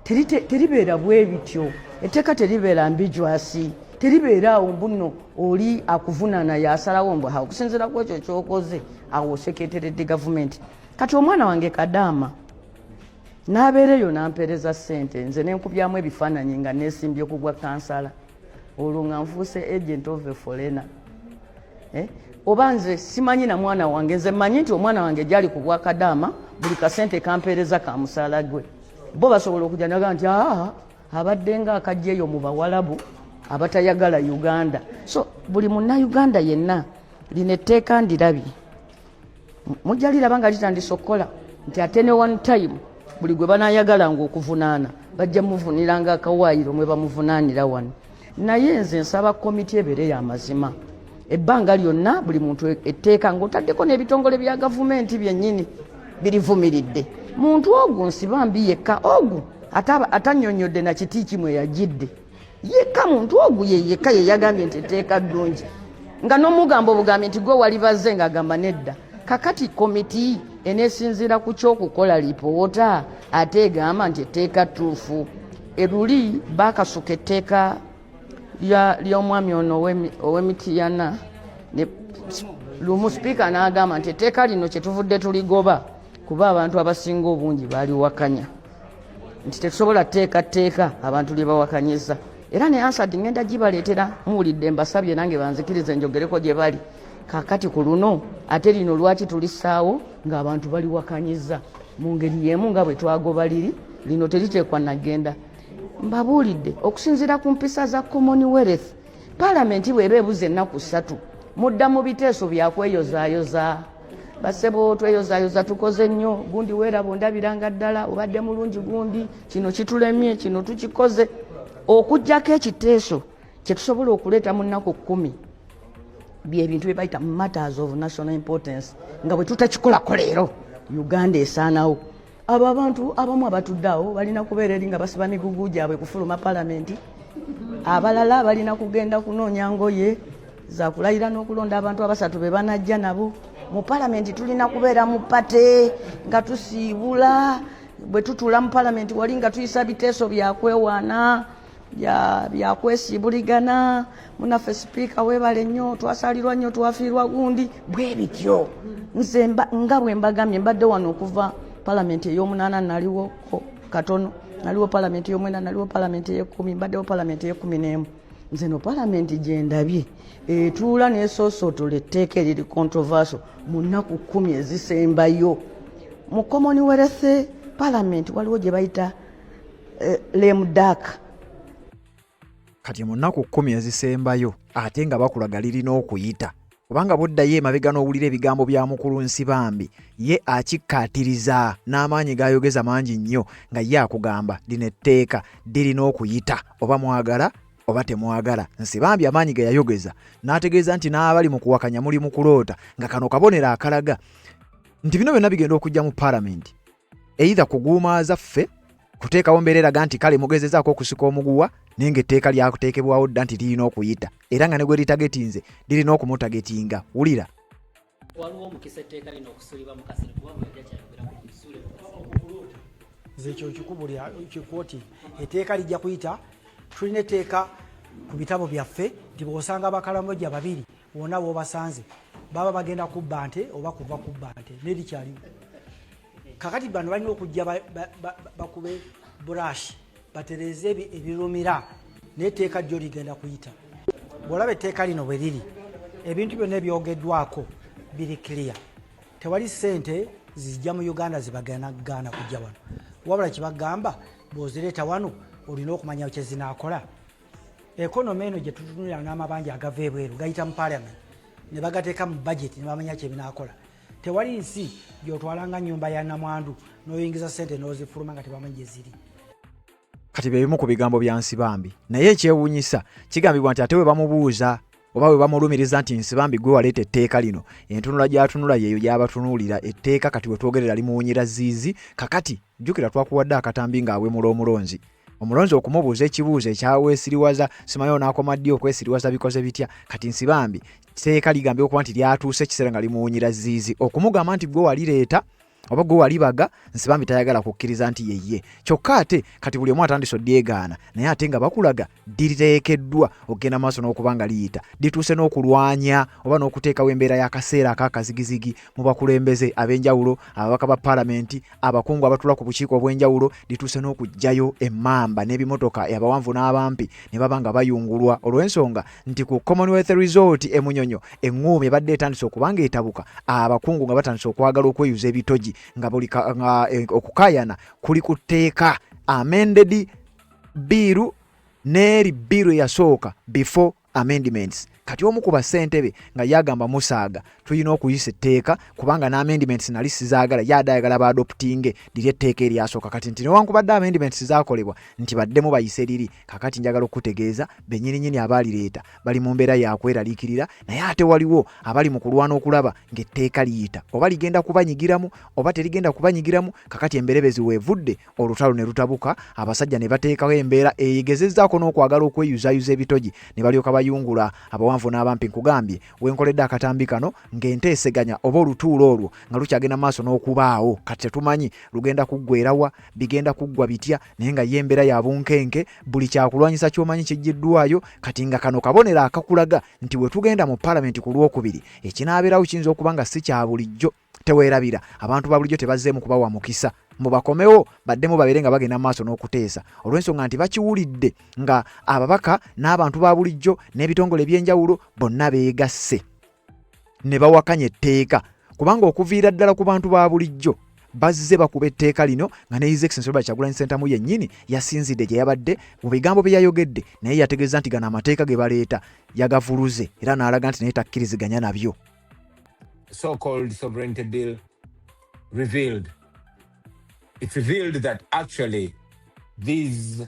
teribeera bwe bityo etteeka teribeera ambiguous teribeeraawo mbuno oli akuvunaana yasalawo mbwe okusinziira ku ekyo kyokoze awo oseketeredde gavumenti. Kati omwana wange Kadaama n'abeereyo n'ampeereza ssente nze nenkubyamu ebifaananyi nga neesimbye ku gwa kansala olwo nga nfuuse agent of a foreigner. Oba nze simanyi na mwana wange, nze mmanyi nti omwana wange gyali ku bwa Kadaama buli kasente kampeereza ka musaala gwe. Bo basobola okujja naga nti abadde nga akajjeeyo mu Bawalabu abatayagala Uganda. So buli munnayuganda yenna lino etteeka ndirabye mujja liraba nga litandise okukola nti ate ne one time buli gwe banaayagalanga okuvunaana bajja muvuniranga akawaayiro mwe bamuvunaanira wano. Naye nze nsaba komiti ebeere y'amazima ebbanga lyonna buli muntu etteeka ng'otaddeko n'ebitongole bya gavumenti byennyini birivumiridde. Muntu ogu nsibambi yekka ogu atannyonnyodde na kiti kimwe yagidde yekka muntu ogu yekka yeyagambye nti etteeka ddungi nga n'omugambo obugambi nti gwe wali bazze ng'agamba nedda. Kakati komiti eneesinziira ku ky'okukola lipoota ate egamba nti etteeka ttuufu. Eruli baakasuka etteeka ly'omwami ono ow'Emityana lumu sipiika n'agamba nti etteeka lino kye tuvudde tuligoba kuba abantu abasinga obungi baaliwakanya nti tetusobola tteeka abantu lye bawakanyiza. Era ne Ansad ngenda gibaleetera muwulidde mbasabye nange banzikirize njogereko gye bali. Kakati ku luno ate lino lwaki tulisaawo ng'abantu baliwakanyiza mu ngeri y'emu nga bwe twagoba lino teriteekwa nagenda. Mbabuulidde okusinziira ku mpisa za Commonwealth Paalamenti bw'eba ebuze ennaku 3 mudda mu biteeso byakweyozaayoza. Basebo tweyozaayoza tukoze nnyo gundi weeraba ondabiranga ddala obadde mulungi gundi kino kitulemye kino tukikoze okujjako ekiteeso kye tusobola okuleeta mu nnaku 10 byebintu bye bayita matters of national importance nga bwe tutakikola leero Uganda esaanawo. Abo abantu abamu abatuddeawo balina kubeera eri nga basiba migugu gyabwe kufuluma Paalamenti, abalala balina kugenda kunoonya ngoye za kulayira n'okulonda abantu abasatu be banajja nabo. Mu Paalamenti tulina kubeera mu pate nga tusiibula bwe tutuula mu Paalamenti wali nga tuyisa biteeso byakwewaana byakwesiibuligana. Munaffe sipiika weebale nnyo twasalirwa nnyo twafiirwa gundi bwe bityo. Nze nga bwe mbagambye mbadde wano okuva Paalamenti ey'omunaana naliwo katono, naliwo Paalamenti ey'omwenda, naliwo Paalamenti ey'ekkumi, mbaddewo Paalamenti ey'ekkumi. Nze no Paalamenti gye ndabye etuula n'esoosootula etteeka eriri controversial mu nnaku 10 ezisembayo. Mu Commonwealth Paalamenti waliwo gye bayita lame duck. Kati mu nnaku 10 ezisembayo ate nga bakulaga lirina okuyita. Kubanga buddayo emabega n'owulira ebigambo bya mukulu Nsibambi ye akikkaatiriza n'amaanyi gayogeza mangi nnyo nga ye akugamba lino etteeka lirina okuyita oba mwagala oba temwagala. Nsibambi amaanyi ge yayogeza n'ategeeza nti n'abali mu kuwakanya muli mu kuloota nga kano kabonero akalaga nti bino byonna bigenda okujja mu Paalamenti either kuguumaaza ffe kuteekawo mbeera eraga nti kale mugezezaako okusika omuguwa naye ng'etteeka lyakuteekebwawo dda nti lirina okuyita era nga ne gwe litagetinze lirina okumutagetinga. Wulira waliwo omukisa etteeka lino okusulibwa mu kasiri kuba bwejja kyayogera ku kusule nze ekyo kikubulira kikooti etteeka lijja kuyita. Tulina etteeka ku bitabo byaffe nti bw'osanga abakalamoja babiri bonna b'obasanze baba bagenda kubba nte oba kuva kubba nte nerikyaliwo. Kakati bano balina okujja bakube brush batereze ebirumira n'etteeka lyo ligenda kuyita. Bw'olaba etteeka lino bwe liri ebintu byonna ebyogeddwako biri clear. Tewali ssente zijja mu Uganda zibagaana kujja wano, wabula kibagamba bw'ozireeta wano olina okumanya kye zinaakola. Ekonomi eno gye tutunulira n'amabanja agava ebweru gayita mu Paalamenti ne bagateeka mu budget ne bamanya kye binaakola. Tewali nsi gy'otwalanga nnyumba ya namwandu n'oyingiza ssente n'ozifuluma nga tebamanyi gye ziri. Kati bebimu ku bigambo bya Nsibambi naye ekyewuunyisa kigambibwa nti ate we bamubuuza oba we bamulumiriza nti Nsibambi gwe waleeta etteeka lino entunula gy'atunula yeeyo gy'abatunuulira etteeka kati we twogerera limuwunyira ziizi. Kakati jjukira twakuwadde akatambi ng'awemula omulonzi. Omulonzi okumubuuza ekibuuzo ekyaweesiriwaza simayo n'akoma ddi okwesiriwaza bikoze bitya. Kati Nsibambi etteeka ligambye okuba nti lyatuuse ekiseera nga limuwunyira ziizi okumugamba nti gwe walireeta oba gwe walibaga nsibambi tayagala kukkiriza nti yeye kyokka ate kati buli omu atandise odyegaana naye ate nga bakulaga diriteekeddwa okugenda maaso n'okuba nga liyita lituuse n'okulwanya oba n'okuteekawo embeera y'akaseera ak'akazigizigi mu bakulembeze ab'enjawulo ababaka ba paalamenti abakungu abatula ku bukiiko obw'enjawulo lituuse n'okugjayo emmamba n'ebimotoka abawanvu n'abampi ne baba nga bayungulwa olw'ensonga nti ku Commonwealth Resort Munyonyo eŋŋuumi ebadde etandise okuba nga etabuka abakungu nga batandise okwagala okweyuza ebitogi nga buli okukaayana kuli ku tteeka amended biiru n'eri biiru eyasooka before amendments kati omu ku bassentebe nga yagamba musaaga tulina okuyisa etteeka kubanga n'amendments nali sizaagala yadde ayagala baadoptinge liri etteeka eryasooka kati nti newankubadde amendments zaakolebwa nti baddemu bayise liri kakati njagala okutegeeza bennyininyini abaalireeta bali mu mbeera yakweraliikirira naye ate waliwo abali mu kulwana okulaba ng'etteeka liyita oba ligenda kubanyigiramu oba terigenda kubanyigiramu kakati emberebezi weevudde olutalo ne lutabuka abasajja ne bateekawo embeera eyegezezzaako n'okwagala okweyuzayuza ebitogi ne balyoka bayungula abawanvu n'abampi nkugambye wenkoledde akatambi kano ng'enteeseganya oba olutuulo olwo nga lukyagenda maaso n'okubaawo kati tetumanyi lugenda kuggwerawa bigenda kuggwa bitya naye nga ye embeera ya bunkenke buli kyakulwanyisa ky'omanyi kijjiddwayo kati nga kano kabonero akakulaga nti we tugenda mu paalamenti ku lwokubiri ekinaabeerawo kiyinza okuba nga si kya bulijjo teweerabira abantu ba bulijjo tebazzeemu kubawa mukisa mubakomewo baddemu babeere nga bagenda maaso n'okuteesa olw'ensonga nti bakiwulidde nga ababaka n'abantu ba bulijjo n'ebitongole by'enjawulo bonna beegasse ne bawakanya etteeka kubanga okuviira ddala ku bantu ba bulijjo bazze bakuba etteeka lino nga ne His Excellency Robert Kyagulanyi Ssentamu yennyini yasinzidde gye yabadde mu bigambo bye yayogedde naye yategeeza nti gano amateeka ge baleeta yagavuluze era n'alaga nti naye takkiriziganya nabyo. So-called sovereignty bill revealed. It revealed that actually these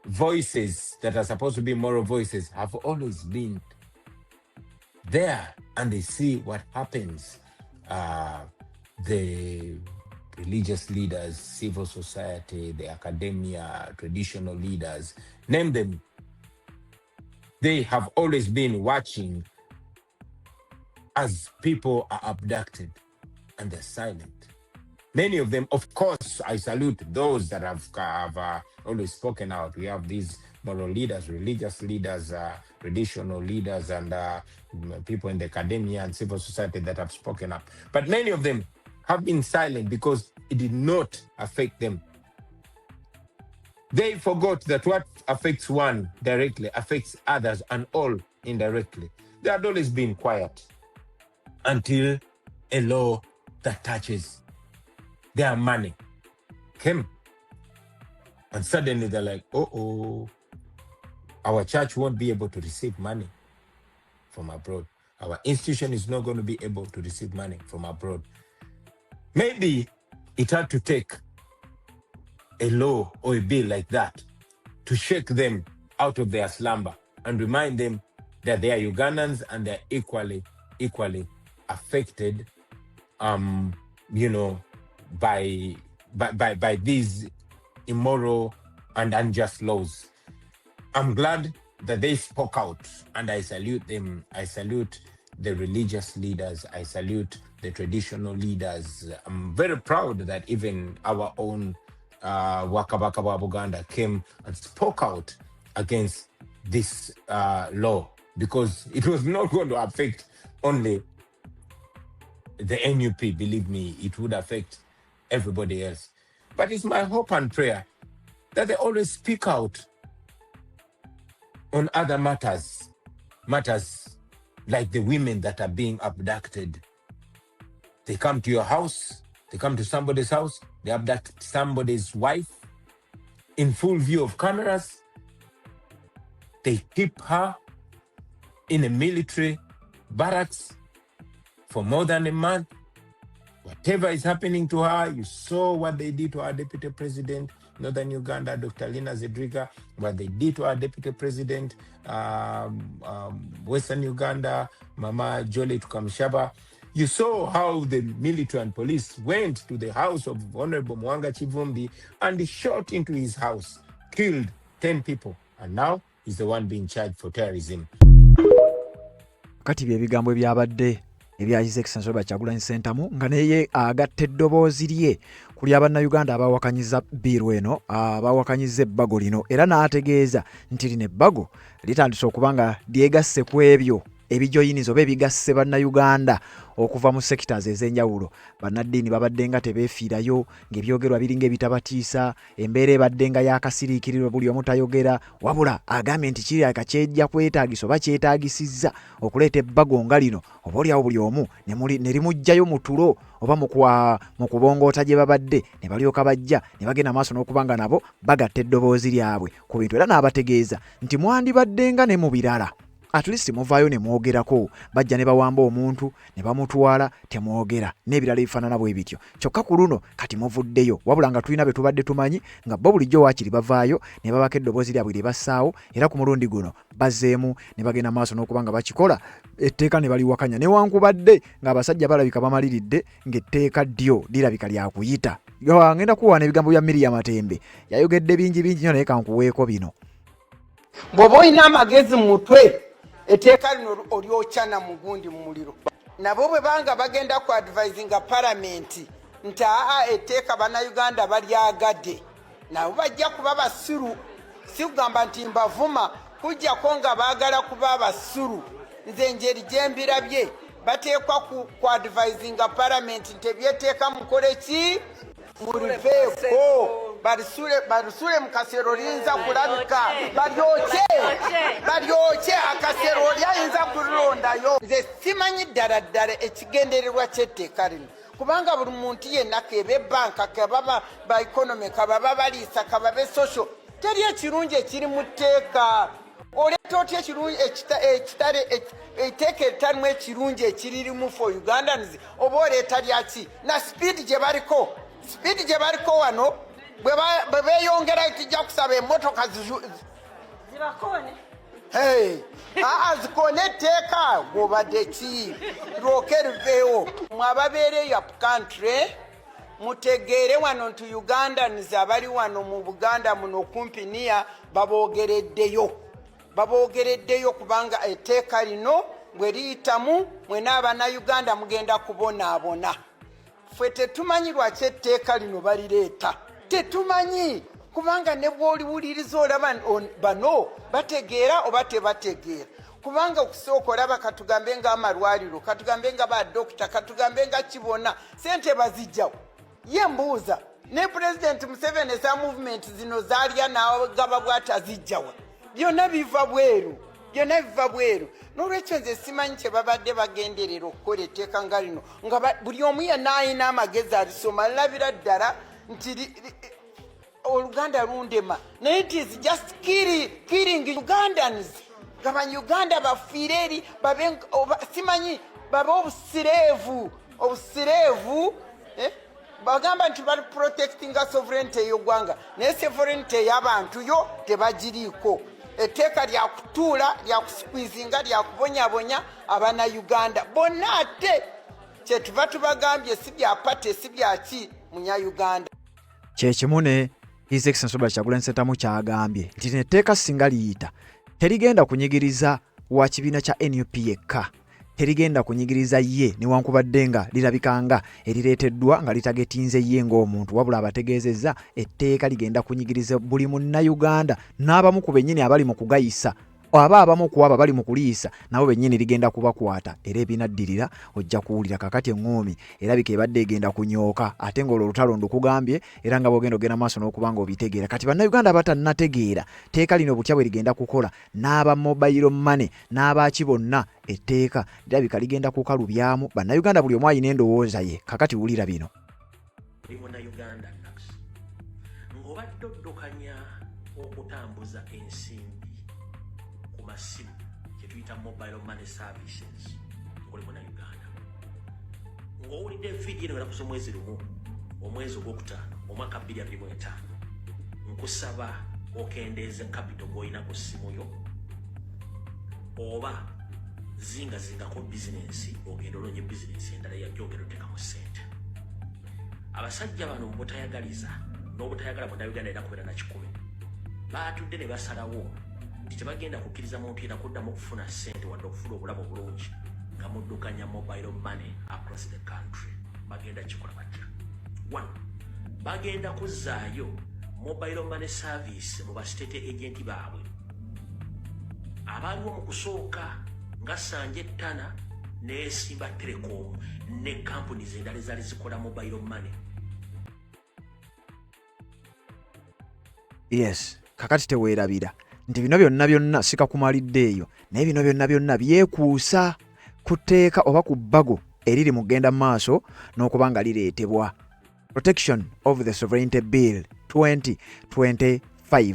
voices that are supposed to be moral voices have always been there, and they see what happens. The religious leaders, civil society, the academia, traditional leaders, name them. They have always been watching as people are abducted and they're silent. Many of them, of course, I salute those that have always spoken out. We have these moral leaders, religious leaders, traditional leaders, and people in the academia and civil society that have spoken up. But many of them have been silent because it did not affect them. They forgot that what affects one directly affects others and all indirectly. They had always been quiet until a law that touches their money came. And suddenly they're like, oh, our church won't be able to receive money from abroad. Our institution is not going to be able to receive money from abroad. Maybe it had to take a law or a bill like that to shake them out of their slumber and remind them that they are Ugandans and they're equally affected, by these immoral and unjust laws. I'm glad that they spoke out, and I salute them. I salute the religious leaders. I salute the traditional leaders. I'm very proud that even our own Wakabaka wa Buganda came and spoke out against this law, because it was not going to affect only the NUP. Believe me, it would affect everybody else. But it's my hope and prayer that they always speak out on other matters like the women that are being abducted. They come to your house, they come to somebody's house, they abduct somebody's wife in full view of cameras. They keep her in a military barracks for more than a month. Whatever is happening to her, you saw what they did to our Deputy President, Northern Uganda, Dr. Lina Zedriga, what they did to our Deputy President, Western Uganda, Mama Jolie Tukamshaba. You saw how the military and police went to the house of Honorable Mwanga Chivumbi and shot into his house, killed 10 people, and now he's the one being charged for terrorism. Kati bye bigambo byabadde ebya His Excellency Robert Kyagulanyi Ssentamu nga naye agatta eddoboozi lye kuli abannayuganda abawakanyiza bbiiru eno abawakanyiza ebbago lino era n'ategeeza nti lino ebbago litandise okuba nga lyegasse ku ebyo ebijoyinizo oba ebigasse bannayuganda okuva mu sectors ez'enjawulo. Bannaddiini babadde nga tebeefiirayo ng'ebyogerwa biringa ebitabatiisa, embeera ebadde nga yakasiriikiriro buli omu tayogera, wabula agambye nti kiri akakyejja kwetaagisa oba kyetaagisizza okuleeta ebbago nga lino oba oliawo buli omu ne limugjayo mu tulo oba mu kubongoota gye babadde ne balyoka bajja ne bagenda maaso n'okuba nga nabo bagatta eddoboozi lyabwe ku bintu era n'abategeeza nti mwandibadde nga ne mu birala at least muvaayo ne mwogerako, bajja ne bawamba omuntu ne bamutwala temwogera n'ebirala ebifaanana bwe bityo. Kyokka ku luno kati muvuddeyo wabula nga tulina be tubadde tumanyi nga bo bulijjo waakiri bavaayo ne babaka eddoboozi lyabwe lye bassaawo era ku mulundi guno bazzeemu ne bagenda maaso n'okuba nga bakikola etteeka ne baliwakanya newankubadde ng'abasajja balabika bamaliridde ng'etteeka ddyo lirabika lyakuyita. Ngenda kuwaana ebigambo bya Miriam Matembe yayogedde bingi nnyo naye kankuweeko bino. Bw'oba olina amagezi mu mutwe etteeka lino olyokya na mugundi mu muliro. Nabo bwe banga bagenda ku advisinga palamenti nti etteeka bannayuganda balyagadde, nabo bajja kuba basiru. Si kugamba nti mbavuma, kujjako nga baagala kuba basiru. Nze engeri gye mbirabye bateekwa ku advisinga palamenti nti ebyetteeka mukole ki muliveeko. Balusule mu kasero liyinza kulabika balyoke akasero lyayinza kulondayo. Nze simanyi ddala ekigendererwa ky'etteeka lino kubanga buli muntu yenna keba ebbanka kaba ba economy kaba baliisa kaba be social teri ekirungi ekiri mu tteeka. Oleeta otya ekirungi etteeka eritalimu ekirungi ekiririmu for Ugandans oba oleeta lyaki na speed gye baliko wano bwe beeyongera tujja kusaba emmotoka zibakone zikone etteeka gwobadde ki lwoke liveewo. Mwababeereyo up country mutegeere wano nti Ugandans abali wano mu Buganda muno okumpi niya baboogereddeyo kubanga etteeka lino bwe liyitamu mwena abannayuganda mugenda kubonaabona. Ffe tetumanyi lwaki etteeka lino balireeta, tetumanyi kubanga ne bw'oliwuliriza olaba bano bategeera oba tebategeera. Kubanga okusooka olaba katugambe nga amalwaliro, katugambe nga badokita, katugambe nga kibona, sente bazijjawo. Ye mbuuza ne President Museveni eza movement zino zaalya n'agaba bw'atazijjawa, byonna biva bweru. N'olwekyo nze simanyi kye babadde bagenderera okukola etteeka nga lino nga buli omu yenna alina amagezi alisoma alabira ddala nti Oluganda lundema, naye it is just killing Ugandans. Abanyuganda bafiire eri simanyi babe obusireevu bagamba nti bali protectinga sovereignty y'eggwanga naye sovereignty y'abantu yo tebagiriiko. Etteeka lyakutuula lyakusikwizinga lyakubonyabonya abannayuganda bonna ate kyetuva tubagambye si bya pate si byaki munyayuganda. Kyekimu ne His Excellency Robert Kyagulanyi Ssentamu kyagambye nti netteeka singa liyita terigenda kunyigiriza wa kibiina kya NUP yekka, terigenda kunyigiriza ye newankubadde nga lirabika nga erireeteddwa nga litagetinze ye ng'omuntu, wabula abategeezezza etteeka ligenda kunyigiriza buli munnayuganda n'abamu ku bennyini abali mu kugayisa aba abamu ku abo bali mu kuliisa nabo bennyini ligenda kubakwata era ebinaddirira ojja kuwulira kakati eŋŋoomi erabika ebadde egenda kunyooka ate ng'olwo olutalo ndukugambye era nga bw'ogenda maaso n'okuba nga obitegeera. Kati bannayuganda abatannategeera tteeka lino butya bwe ligenda kukola n'aba mobile money n'abaki bonna etteeka lirabika ligenda kukalubyamu bannayuganda buli omu ayina endowooza ye. Kakati wulira bino. Munnayuganda ng'obadde oddukanya okutambuza ensimbi masimu kyetuyita mobile money services ng'oli munnayuganda ng'owulidde vidiyo eno erakusa omwezi lumu omwezi ogwokutaano omwaka 2025 nkusaba okendeeze capital gw'olina ku ssimu yo oba zingazingako bizinensi ogenda olonye bizinensi endala yajogera otekamu ssente. Abasajja bano mu butayagaliza n'obutayagala munnayuganda era kubeera na 10 baatudde ne basalawo nti tebagenda kukkiriza muntu yena kuddamu okufuna ssente wadde okufuna obulamu obulungi nga muddukanya mobile money across the country bagenda kikola batya. One, bagenda kuzzaayo mobile money service mu ba state agent baabwe abaaliwo mu kusooka nga Sanje Tana ne Simba Telecom ne companies endala ezaali zikola mobile money. Yes, kakati teweerabira nti bino byonna sikakumalidde eyo naye bino byonna byekuusa ku tteeka oba ku bbago eriri mu kugenda mu maaso n'okuba nga lireetebwa Protection of the Sovereignty Bill 2025.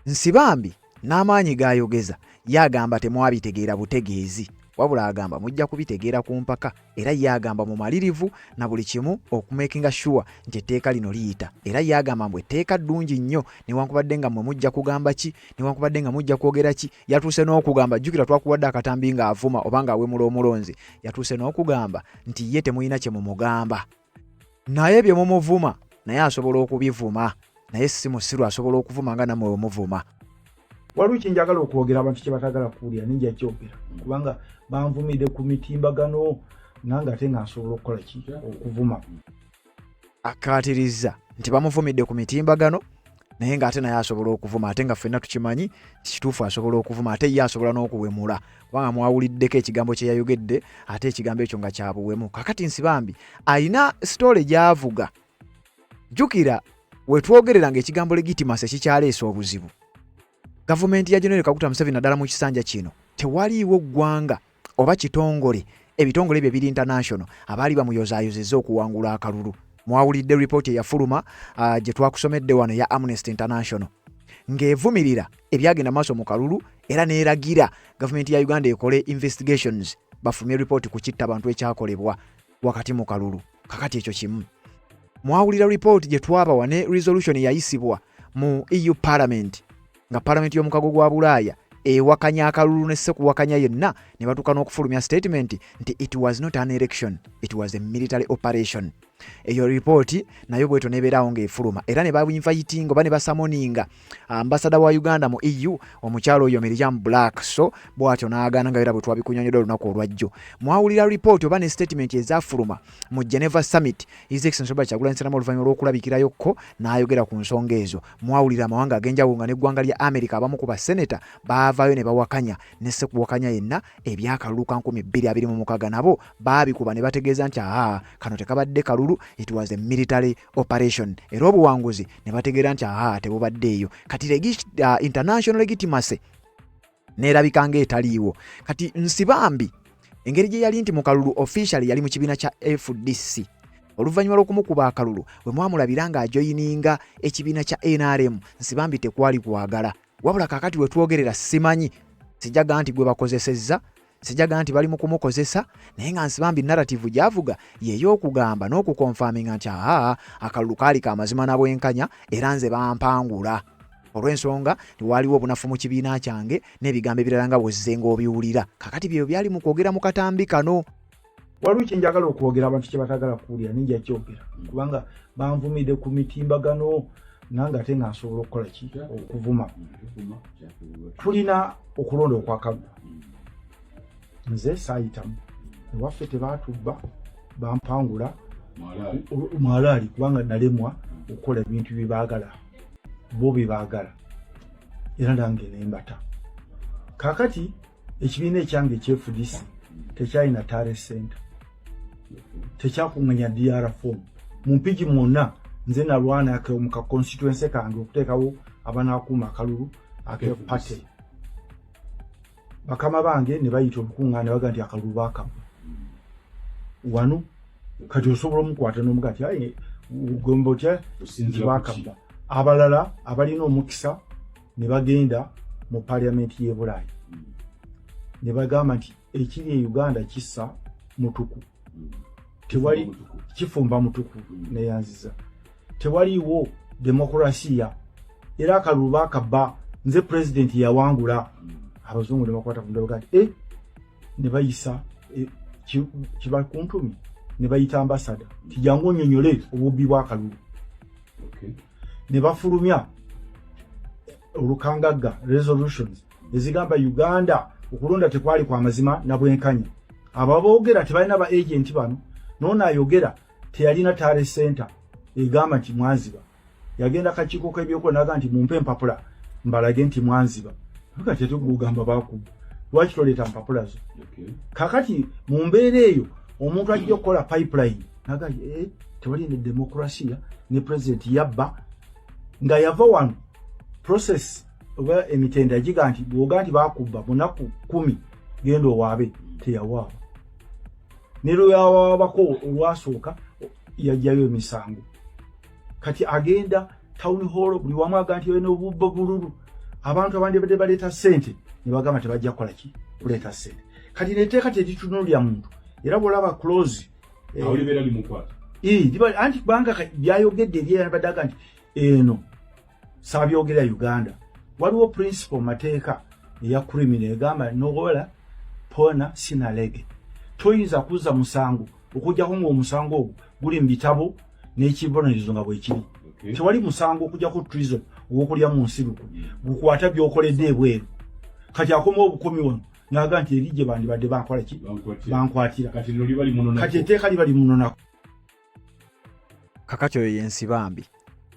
Nsibambi n'amaanyi gayogeza yagamba temwabitegeera butegeezi wabula agamba mujja kubitegeera ku mpaka era yagamba mu malirivu na buli kimu okumakinga sure nti etteeka lino liyita era yagamba mbwe etteeka ddungi nnyo newankubadde nga mmwe mujja kugamba ki newankubadde nga mujja kwogera ki yatuuse n'okugamba jjukira twakuwadde akatambi ng'avuma oba ng'awemula omulonzi yatuuse n'okugamba nti ye temulina kye mumugamba naye bye mumuvuma naye asobola okubivuma naye si musiru asobola okuvuma nga nammwe wemuvuma. Waliwo kinjagala okwogera abantu kye batagala kuwulira ninja kyogera kubanga banvumidde ku mitimbagano nange ate nga nsobola okukola ki okuvuma. Akaatiriza nti bamuvumidde ku mitimbagano naye ng'ate naye asobola okuvuma ate nga ffenna tukimanyi kituufu asobola okuvuma ate ye asobola n'okuwemula kubanga mwawuliddeko ekigambo kye yayogedde ate ekigambo ekyo nga kya buwemu. Kakati Nsibambi alina sitole gy'avuga. Jjukira we twogerera ng'ekigambo legitimacy kikyaleesa obuzibu. Gavumenti ya General Kaguta Museveni naddala mu kisanja kino tewaliiwo ggwanga oba kitongole ebitongole bye biri international abaali bamuyozaayozezza okuwangula akalulu. Mwawulidde report eyafuluma gye twakusomedde wano ya Amnesty International ng'evumirira ebyagenda maaso mu kalulu era neeragira gavumenti ya Uganda ekole investigations bafulumye report ku kitta abantu ekyakolebwa wakati mu kalulu. Kakati ekyo kimu. Mwawulira report gye twabawa ne resolution yayisibwa mu EU Parliament nga Parliament y'omukago gwa Bulaaya ewakanya akalulu ne sekuwakanya yenna ne batuuka n'okufulumya statement nti it was not an election, it was a military operation. Eyo report nayo bweto nebeerawo ng'efuluma era ne babinviting oba ne basamoninga ambassador wa Uganda mu EU omukyalo oyo Miriam Black so bw'atyo n'agaana nga era bwe twabikunyonyodde olunaku olwajjo. Mwawulira report oba ne statement ezafuluma mu Geneva Summit His Excellency Robert Kyagulanyi Ssentamu oluvannyuma olw'okulabikirayokko n'ayogera ku nsonga ezo. Mwawulira amawanga ag'enjawulo nga n'eggwanga lya America abamu ku baseneta baavaayo ne bawakanya ne sekuwakanya yenna ebyakalulu ka 2026 nabo baabikuba ne bategeeza nti kano tekabadde kalulu, it was a military operation. Era obuwanguzi ne bategeera nti tebubaddeeyo. Kati international legitimacy neerabika ng'etaliiwo. Kati Nsibambi engeri gye yali nti mu kalulu officially yali mu kibiina kya FDC. Oluvannyuma lw'okumukuba akalulu bwe mwamulabira ng'ajoyininga ekibiina kya NRM Nsibambi tekwali kwagala. Wabula kakati we twogerera simanyi sijaga nti gwe bakozesezza sijaga nti bali mu kumukozesa naye nga Nsibambi narrative gy'avuga y'ey'okugamba n'okukonfaminga nti akalulu kaali ka mazima na bwenkanya era nze bampangula olw'ensonga tiwaliwo obunafu mu kibiina kyange n'ebigambo ebirala nga bwezze ng'obiwulira. Kakati byo byali mu kwogera mu katambi kano. Waliwo kyenjagala okwogera abantu kye batagala kuwulira ninja kyogera kubanga banvumidde ku mitimbagano nange ate nga nsobola okukola ki okuvuma. Tulina okulonda okwakaggwa. Nze saayitamu ewaffe tebaatubba bampangula mwalaali kubanga nalemwa okukola ebintu bye baagala bo bye baagala era nange nembata. Kaakati ekibiina ekyange eky'FDC tekyalina talent center, tekyakuŋŋanya DR form mu mpigi mwonna. Nze nalwana mu ka constituency kange okuteekawo abanaakuuma akalulu ak'epate. Bakama bange ne bayita olukuŋŋaana baga nti akalulu baakabwa wano. Kati osobola omukwata n'omuga nti ugomba otya nti baakabwa. Abalala abalina omukisa ne bagenda mu parliament y'e Bulaaya ne bagamba nti ekiri e Uganda kissa mutuku, tewali kifumba mutuku neyanziza, tewaliwo demokrasiya era akalulu baakabba. Nze president yawangula abazungu ne bakwata ku ndoga nti ne bayisa kiba kuntumi ne bayita ambassador tijangu onyonyole obubbi bw'akalulu. Ne bafulumya olukangagga resolutions ezigamba Uganda okulonda tekwali kwa mazima na bwenkanya. ababoogera tebalina ba agent bano nona ayogera teyalina tale center egamba nti Mwanziba yagenda kakiiko k'ebyokola naga nti mumpe empapula mbalage nti Mwanziba nga tetugamba bakuba lwaki toleeta mpapula zo kakati mu mbeera eyo omuntu ajja okukola pipeline naga tewali ne demokrasia ne president yabba nga yava wano process oba emitenda giga nti bwoga nti bakubba munaku 10 genda owaabe teyawaaba nero yawabako olwasooka yajjayo emisango kati agenda town hall buli wamu aga nti wene obubba bululu abantu abandi badde baleeta ssente ne bagamba tebajja kukola ki kuleeta ssente kati neteeka teritunuulya muntu era bwolaba close awulibera limukwata anti kubanga byayogedde ebyabadaga nti eno saabyogera Uganda waliwo principle mateeka eya criminal egamba nogola pona sinalege toyinza kuza musango okujjako ng'omusango ogwo guli mu bitabo n'ekibonerezo nga bwe kiri tewali musango okujjako treason ogw'okulya mu nsibuko gukwata by'okoledde ebweru kati akoma obukumi wano n'aga nti eri gye bandibadde bankola ki bankwatira kati etteeka libali munonako kakati oyo yensi bambi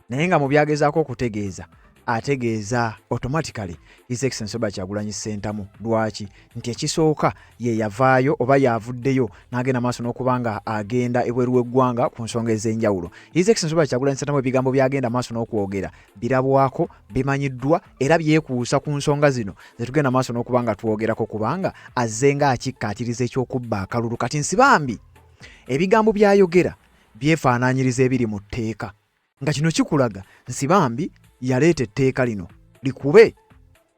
naye nga mu byagezaako okutegeeza ategeeza automatically His Excellency Robert Kyagulanyi Ssentamu lwaki nti ekisooka ye yavaayo oba yavuddeyo n'agenda maaso n'okubanga agenda ebweru w'eggwanga ku nsonga ez'enjawulo. His Excellency Robert Kyagulanyi Ssentamu ebigambo byagenda maaso n'okwogera birabwako bimanyiddwa era byekuusa ku nsonga zino zetugenda maaso n'okubanga twogerako kubanga azzenga akikkaatiriza ekyokubba akalulu kati nsibambi ebigambo byayogera byefaanaanyiriza ebiri mu tteeka nga kino kikulaga nsibambi yaleeta etteeka lino likube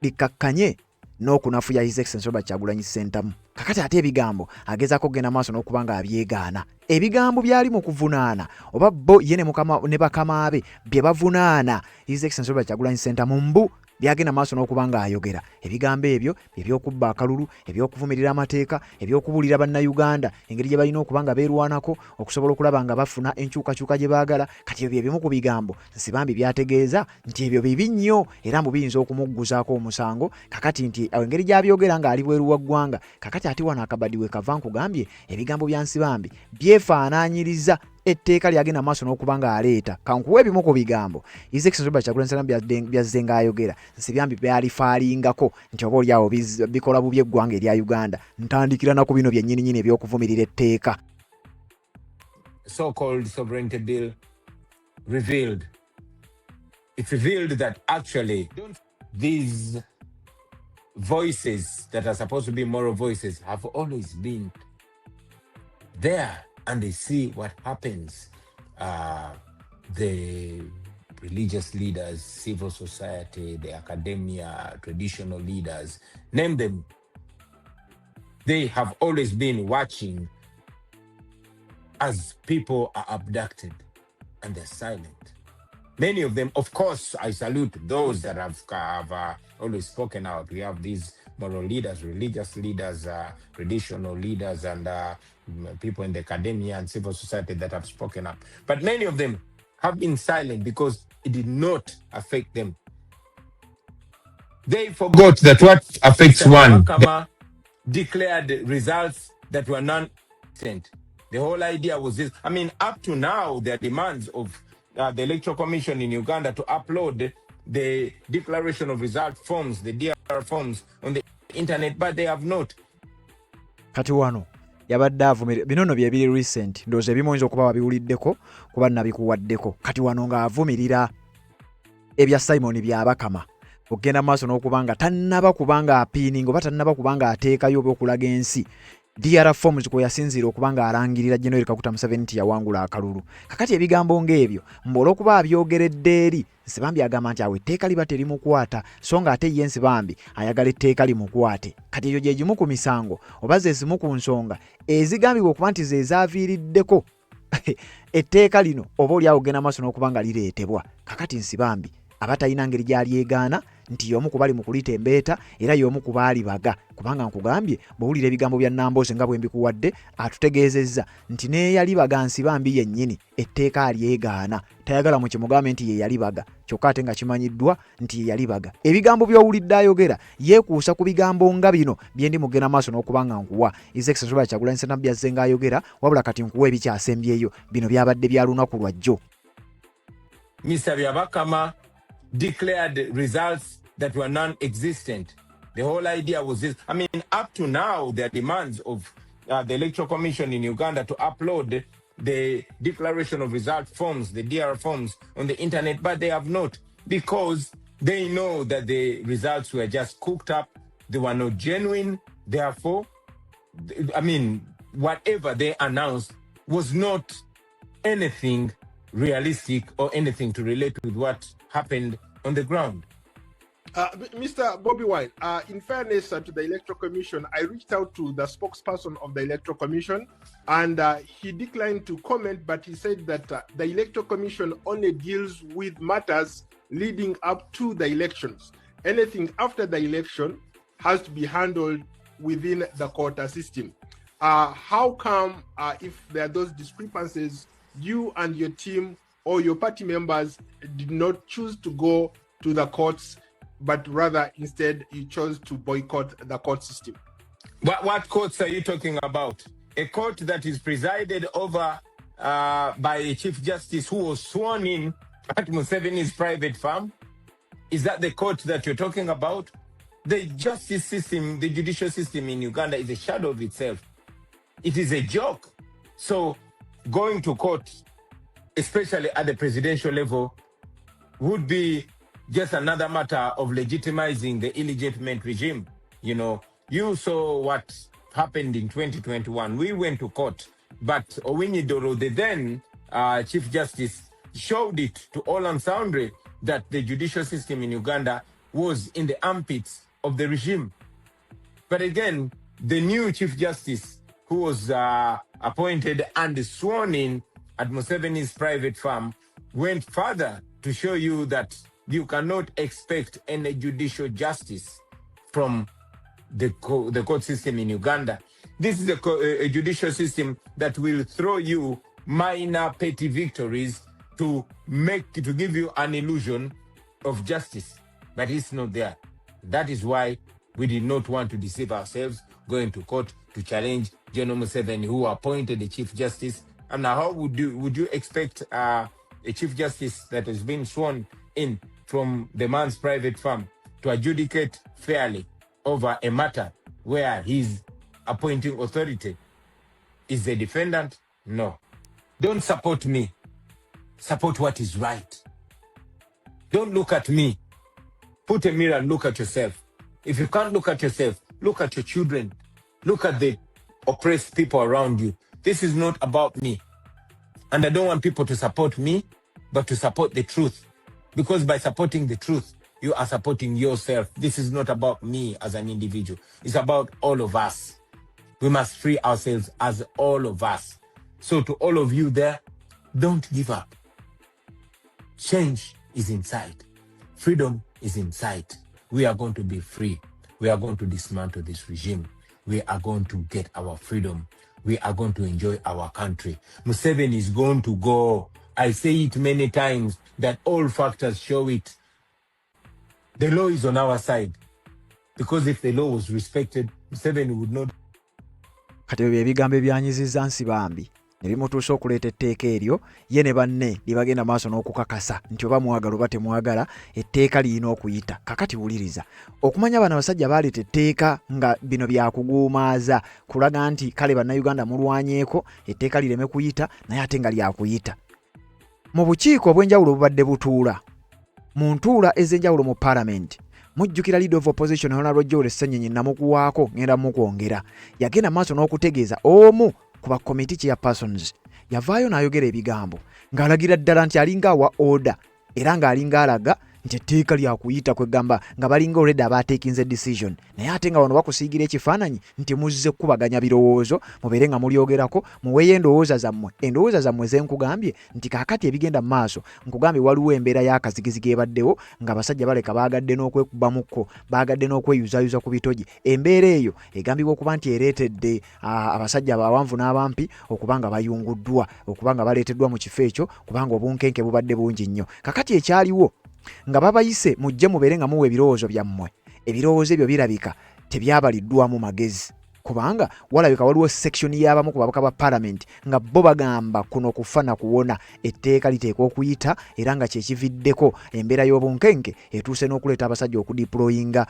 likakkanye n'okunafuya His Excellency Robert Kyagulanyi Ssentamu kakati ate ebigambo agezaako kugenda maaso n'okubanga abyegaana ebigambo byali mu kuvunaana oba bo ye ne bakama be bye bavunaana His Excellency Robert Kyagulanyi Ssentamu mbu byagenda maaso n'okubanga ayogera ebigambo ebyo by'ebyokubba akalulu ebyokuvumirira amateeka ebyokubuulira bannayuganda engeri gye balina okubanga beerwanako okusobola okulaba nga bafuna enkyukakyuka gye baagala kati ebyo ebimu ku bigambo nsibambi byategeeza nti ebyo bibi nnyo era mbu biyinza okumugguzaako omusango kakati nti engeri gy'abyogera ng'ali bweru wa ggwanga kakati ate wano akabadi we kava nkugambye ebigambo bya nsibambi byefaanaanyiriza etteeka lyagenda maaso n'okubanga aleeta kankuwa ebimu ku bigambo His Excellency Robert Kyagulanyi Ssentamu byazzenga ayogera nsibambi byalifaalingako nti oba oli awo bikola bubi eggwanga erya Uganda ntandikira na ku bino byennyininyini ebyokuvumirira etteeka. So-called sovereignty bill revealed. It revealed that actually these voices that are supposed to be moral voices have always been there. And they see what happens. The religious leaders, civil society, the academia, traditional leaders, name them. They have always been watching as people are abducted and they're silent. Many of them, of course, I salute those that have always spoken out. We have these moral leaders, religious leaders, traditional leaders, and people in the academia and civil society that have spoken up. But many of them have been silent because it did not affect them. They forgot that what affects one. Mahakama declared results that were non-existent. The whole idea was this. I mean, up to now, there are demands of the Electoral Commission in Uganda to upload the declaration of result forms, the DRR forms, on the internet, but they have not. Kati wano yabadde avumirira binono bye biri recent ndoze bimonzo kuba babiwuliddeko kuba nabikuwaddeko kati wano nga avumirira ebya Simon byabakama ogenda maaso n'okubanga tannaba kubanga apiininga oba tannaba kubanga ateekayo by'okulaga ensi DRR forms ko yasinzira okubanga alangirira General Kaguta Museveni yawangula akalulu kakati ebigambo ng'ebyo mbola okuba abyogeredde eri Nsibambi agamba nti awe etteeka liba terimukwata so nga ate ye Nsibambi ayagala etteeka limukwate kati eyo gye gimu ku misango oba ze zimu ku nsonga ezigambibwa okuba nti ze zaaviiriddeko etteeka lino oba oli awo ogenda maaso n'okubanga lireetebwa kakati Nsibambi aba talina ngeri gy'alyegaana nti y'omu ku bali mu kulita embeeta era y'omu ku baali baga kubanga nkugambye bw'owulira ebigambo bya Nambooze nga bwe mbikuwadde atutegeezezza nti n'eyali baga Nsibambi yennyini etteeka alyegaana tayagala mu kimugambe nti ye yali baga kyokka ate nga kimanyiddwa nti ye yali baga. Ebigambo by'owulidde ayogera yeekuusa ku bigambo nga bino bye ndi mugenda maaso n'okubanga nkuwa His Excellency Robert Kyagulanyi Ssentamu byazze ng'ayogera wabula kati nkuwa ebikyasembyeyo bino byabadde bya lunaku lwajjo. Mr. Byabakama declared results that were non-existent. The whole idea was this. I mean, up to now, there are demands of the Electoral Commission in Uganda to upload the declaration of result forms, the DR forms, on the internet, but they have not, because they know that the results were just cooked up. They were not genuine. Therefore, I mean, whatever they announced was not anything realistic or anything to relate with what happened on the ground. Mr. Bobby Wine, in fairness to the Electoral Commission, I reached out to the spokesperson of the Electoral Commission and he declined to comment, but he said that the Electoral Commission only deals with matters leading up to the elections. Anything after the election has to be handled within the quota system. How come, if there are those discrepancies, you and your team or your party members did not choose to go to the courts, but rather instead you chose to boycott the court system? What courts are you talking about? A court that is presided over by a Chief Justice who was sworn in at Museveni's private farm? Is that the court that you're talking about? The justice system, the judicial system in Uganda is a shadow of itself. It is a joke. So going to court, especially at the presidential level, would be just another matter of legitimizing the illegitimate regime. You know, you saw what happened in 2021. We went to court, but Owiny Doro, the then Chief Justice, showed it to all and sundry that the judicial system in Uganda was in the armpits of the regime. But again, the new Chief Justice who was appointed and sworn in at Museveni's private farm went further to show you that you cannot expect any judicial justice from the court system in Uganda. This is a judicial system that will throw you minor petty victories to give you an illusion of justice, but it's not there. That is why we did not want to deceive ourselves going to court to challenge General Museveni, who appointed the Chief Justice. And now, how would you expect a Chief Justice that has been sworn in from the man's private farm to adjudicate fairly over a matter where his appointing authority is the defendant? No. Don't support me. Support what is right. Don't look at me. Put a mirror and look at yourself. If you can't look at yourself, look at your children. Look at the oppressed people around you. This is not about me. And I don't want people to support me, but to support the truth. Because by supporting the truth, you are supporting yourself. This is not about me as an individual. It's about all of us. We must free ourselves as all of us. So to all of you there, don't give up. Change is inside. Freedom is inside. We are going to be free. We are going to dismantle this regime. We are going to get our freedom. We are going to enjoy our country. Museveni is going to go. I say it many times that all factors show it. The law is on our side. Because if the law was respected, Museveni would not. Kati bye bigambo ebyanyizizza Nsibambi ne bimutuusa okuleeta etteeka eryo ye ne banne lye bagenda maaso n'okukakasa nti oba mwagala oba temwagala etteeka lirina okuyita. Kakati wuliriza okumanya bano abasajja baaleeta etteeka nga bino byakuguumaaza kulaga nti kale bannayuganda mulwanyeeko etteeka lireme kuyita naye ate nga lyakuyita. Mu bukiiko obw'enjawulo bubadde butuula mu ntuula ez'enjawulo mu Parliament, mujjukira Leader of Opposition Honorable Joel Ssennyonyi namukuwaako ngenda mukwongera yagenda maaso n'okutegeeza omu ku ba committee chairpersons yavaayo n'ayogera ebigambo ng'alagira ddala nti alinga awa order era ng'alinga alaga nti etteeka lya kuyita kwegamba nga balinga already abaatekinze decision naye ate nga wano bakusiigira ekifaananyi nti muzze kubaganya birowoozo mubeere nga mulyogerako muweeyo endowooza zammwe zenkugambye nti kaakati ebigenda mu maaso nkugambye waliwo embeera y'akazigizigi ebaddewo nga abasajja baleka baagadde n'okwekubamukko baagadde n'okweyuzayuza ku bitogi embeera eyo egambibwa okuba nti ereetedde abasajja abawanvu n'abampi okuba nga bayunguddwa okuba nga baleeteddwa mu kifo ekyo kubanga obunkenke bubadde bungi nnyo kakati ekyaliwo nga babayise mujje mubeere nga muwa ebirowoozo byammwe ebirowoozo ebyo birabika tebyabaliddwamu magezi kubanga walabika waliwo section y'abamu ku babaka ba parliament nga bo bagamba kuno kufa na kuwona etteeka liteekwa okuyita era nga kyekividdeko embeera y'obunkenke etuuse n'okuleeta abasajja okudeployinga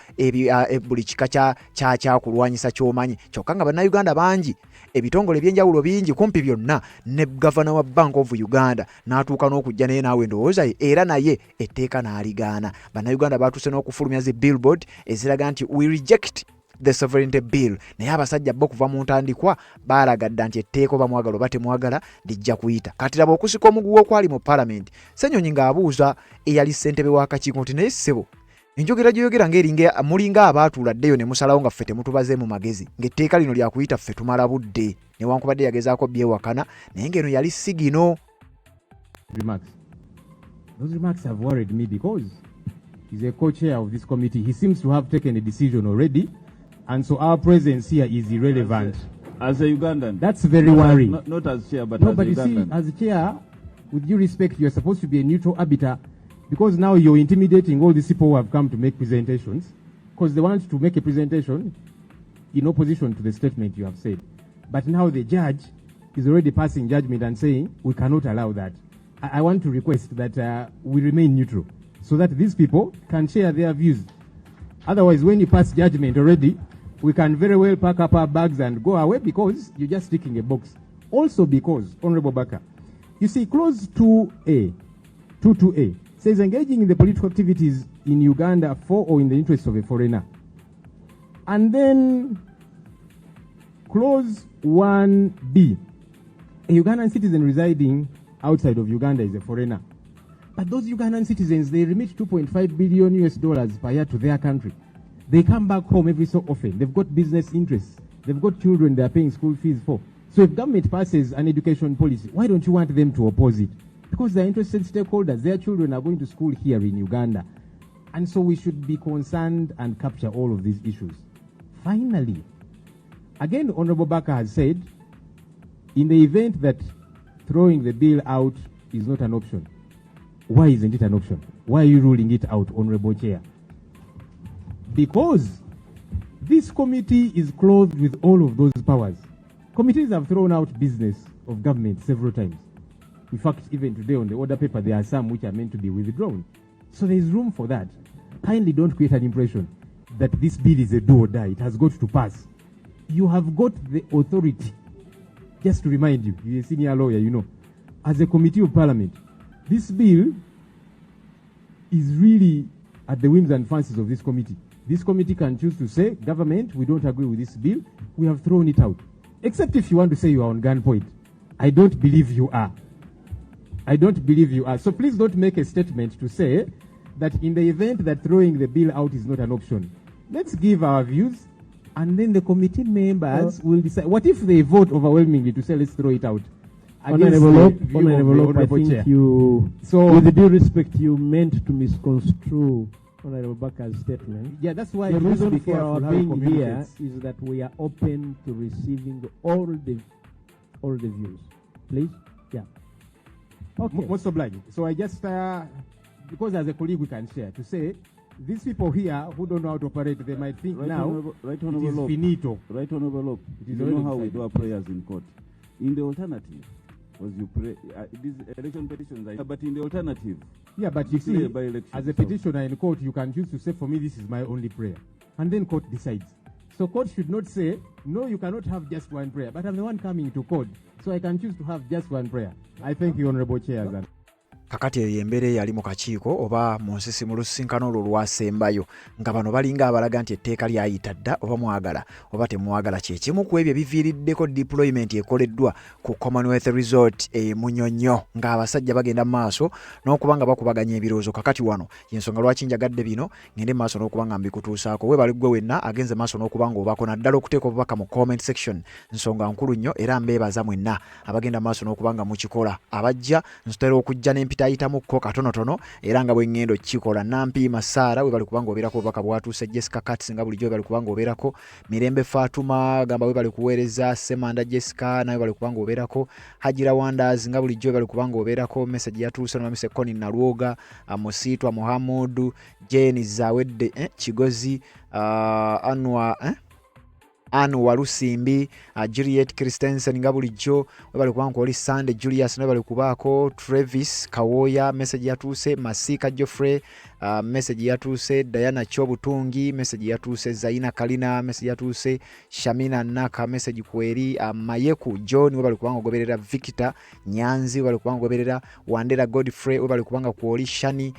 buli kika kyakulwanyisa ky'omanyi kyokka nga bannayuganda bangi ebitongole ebyenjawulo bingi kumpi byonna ne gavana wa Bank of Uganda n'atuuka n'okujja naye naawe endowooza ye era naye etteeka n'aligaana bannayuganda baatuuse n'okufulumya zi billboard eziraga nti we reject the sovereignty bill naye abasajja bo kuva mu ntandikwa baalagadda nti etteeka oba mwagala oba temwagala lijja kuyita kati laba okusika omugugu okwali mu parliament Ssenyonyi ng'abuuza eyali ssentebe w'akakiiko nti naye ssebo enjogera gyoyogera ng'eringa mulinga abaatuuladdeyo ne musalawo nga ffe temutubaze mu magezi ng'etteeka lino lya kuyita ffe tumala budde newankubadde yagezaako byewakana naye ng'eno yali sigino. Those remarks have worried me because he's a co-chair of this committee. He seems to have taken a decision already. And so our presence here is irrelevant. As a Ugandan. That's very worrying. Not as chair, but no, as but a Ugandan. You see, as a chair, with due respect, you're supposed to be a neutral arbiter because now you're intimidating all these people who have come to make presentations because they want to make a presentation in opposition to the statement you have said. But now the judge is already passing judgment and saying we cannot allow that. I want to request that we remain neutral so that these people can share their views. Otherwise, when you pass judgment already, we can very well pack up our bags and go away because you're just ticking a box. Also because, Honorable Baka, you see, clause 2A says engaging in the political activities in Uganda for or in the interest of a foreigner. And then clause 1B, a Ugandan citizen residing outside of Uganda is a foreigner. But those Ugandan citizens, they remit $2.5 billion per year to their country. They come back home every so often. They've got business interests. They've got children they're paying school fees for. So if government passes an education policy, why don't you want them to oppose it? Because they're interested stakeholders. Their children are going to school here in Uganda. And so we should be concerned and capture all of these issues. Finally, again, Honorable Baka has said, in the event that throwing the bill out is not an option, why isn't it an option? Why are you ruling it out, Honorable Chair? Because this committee is clothed with all of those powers. Committees have thrown out business of government several times. In fact, even today on the order paper, there are some which are meant to be withdrawn. So there is room for that. Kindly don't create an impression that this bill is a do or die. It has got to pass. You have got the authority. Just to remind you, you're a senior lawyer, you know, as a committee of parliament, this bill is really at the whims and fancies of this committee. This committee can choose to say, government, we don't agree with this bill. We have thrown it out. Except if you want to say you are on gunpoint. I don't believe you are. I don't believe you are. So please don't make a statement to say that in the event that throwing the bill out is not an option. Let's give our views and then the committee members will decide. What if they vote overwhelmingly to say let's throw it out? Honorable, I think you, so with due respect, you meant to misconstrue Honorable Baka's statement. Yeah, that's why the reason for our being here is that we are open to receiving all the views. Please, yeah. Okay. Most obliged. So I just, because as a colleague we can share, to say, these people here who don't know how to operate, they might think right it is finito. Right, Honorable Lop. You know how we do our prayers in court. In the alternative, was you pray, these election petitions, but in the alternative. Yeah, but you see, as a petitioner in court, you can choose to say, for me, this is my only prayer. And then court decides. So court should not say, no, you cannot have just one prayer. But I'm the one coming to court, so I can choose to have just one prayer. I thank you, Honorable Chair. kakati eyembere yali mu kakiiko oba mu nsisi mu lusinkano olwo lwasembayo nga bano balinga abalaga nti etteeka lyayita dda oba mwagala oba temwagala kyekimu ku ebyo biviiriddeko deployment ekoleddwa ku Commonwealth Resort e Munyonyo nga abasajja bagenda maaso n'okuba nga bakubaganya ebirowoozo kakati wano yensonga lwaki njagadde bino ngende maaso n'okuba nga mbikutuusaako webale gwe wenna agenze maaso n'okuba nga obako naddala okuteeka obubaka mu comment section nsonga nkulu nnyo era mbeebaza mwenna abagenda maaso n'okuba nga mukikola abajja nsitera okujja n'empitayitamuko katonotono era nga bwengendo kikola nampiima Saara webali kubanga obeerako obubaka bwatuuse Jessica Katz nga bulijjo webali kubanga obeerako Mirembe Fatuma gamba webali kuweereza Semanda Jessica nawe bali kubanga obeerako Hajira Wonders nga bulijjo webali kubanga obeerako message yatuuse no mise Koni Nalwoga Musiitwa Muhammadu Jane Zawedde Kigozi Anu Walusimbi Juliet Christensen nga bulijjo webali kubanga oli Sunday Julius nawe bali kubaako Travis Kawoya message yatuuse Masika Geoffrey message yatuuse Diana Chobutungi message yatuuse Zaina Kalina message yatuuse Shamina Naka message kweri Mayeku John webali kubanga ogoberera Victor Nyanzi webali kubanga ogoberera Wandera Godfrey webali kubanga kwoli Shani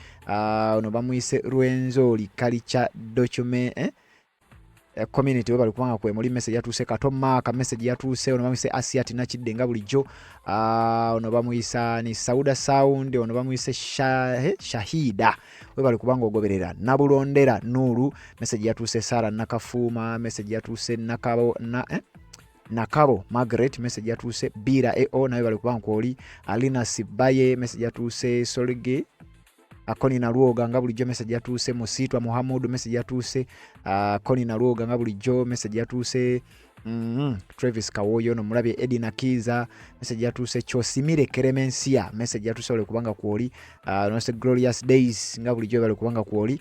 ono bamuyise Rwenzo Likalicha document community webali kubanga kwe muri message yatuuse Katoma ka message yatuuse ono bamuyise Asiati Nakidde nga bulijjo ono bamuyisa ni Sauda Sound ono bamuyise Shahida webali kubanga ogoberera Nabulondera Nuru message yatuuse Sara Nakafuma message yatuuse Nakabo Margaret message yatuuse Bira EO nawe bali kubanga kwoli Alina Sibaye message yatuuse Solge Koni Nalwoga nga bulijjo message yatuuse Musiitwa Muhammadu message yatuuse Koni Nalwoga nga bulijjo message yatuuse Travis Kawoyo no mulabe Edina Kiza message yatuuse Chosimire Keremensia message yatuuse ole kubanga kwoli no Glorious Days nga bulijjo bali kubanga kwoli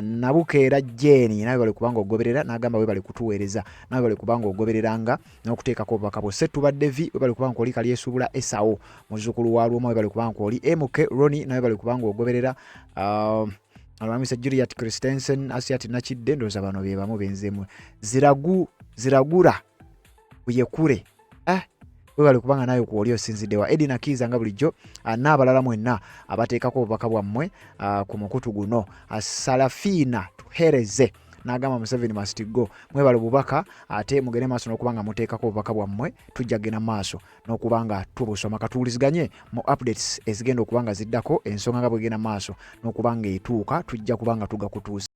Nabukeera Jeni nawe bali kubanga ogoberera nagamba we bali kutuweereza nawe bali kubanga ogobereranga n'okuteekako obubaka bwo Setubadde vi we bali kubanga kwoli kali Yesuubula Esau muzzukulu wa Rwoma we bali kubanga kwoli MK Roni nawe bali kubanga ogoberera Alwamise Juliet Christensen Asiati Nakidde ndoza bano be bamu benzemu ziragura uyekure we bali kubanga nayo kwoli osinzidewa Edina Kiza nga bulijjo n'abalala mwenna abateekako obubaka bwammwe ku mukutu guno Salafina tuhereze n'agamba Museveni must go mwe bali bubaka ate mugene maaso n'okubanga muteekako obubaka bwammwe tujja gena maaso n'okubanga tubusoma katuwuliziganye mu updates ezigenda okubanga ziddako ensonga nga bwegena maaso n'okubanga etuuka tujja kubanga tugakutuusa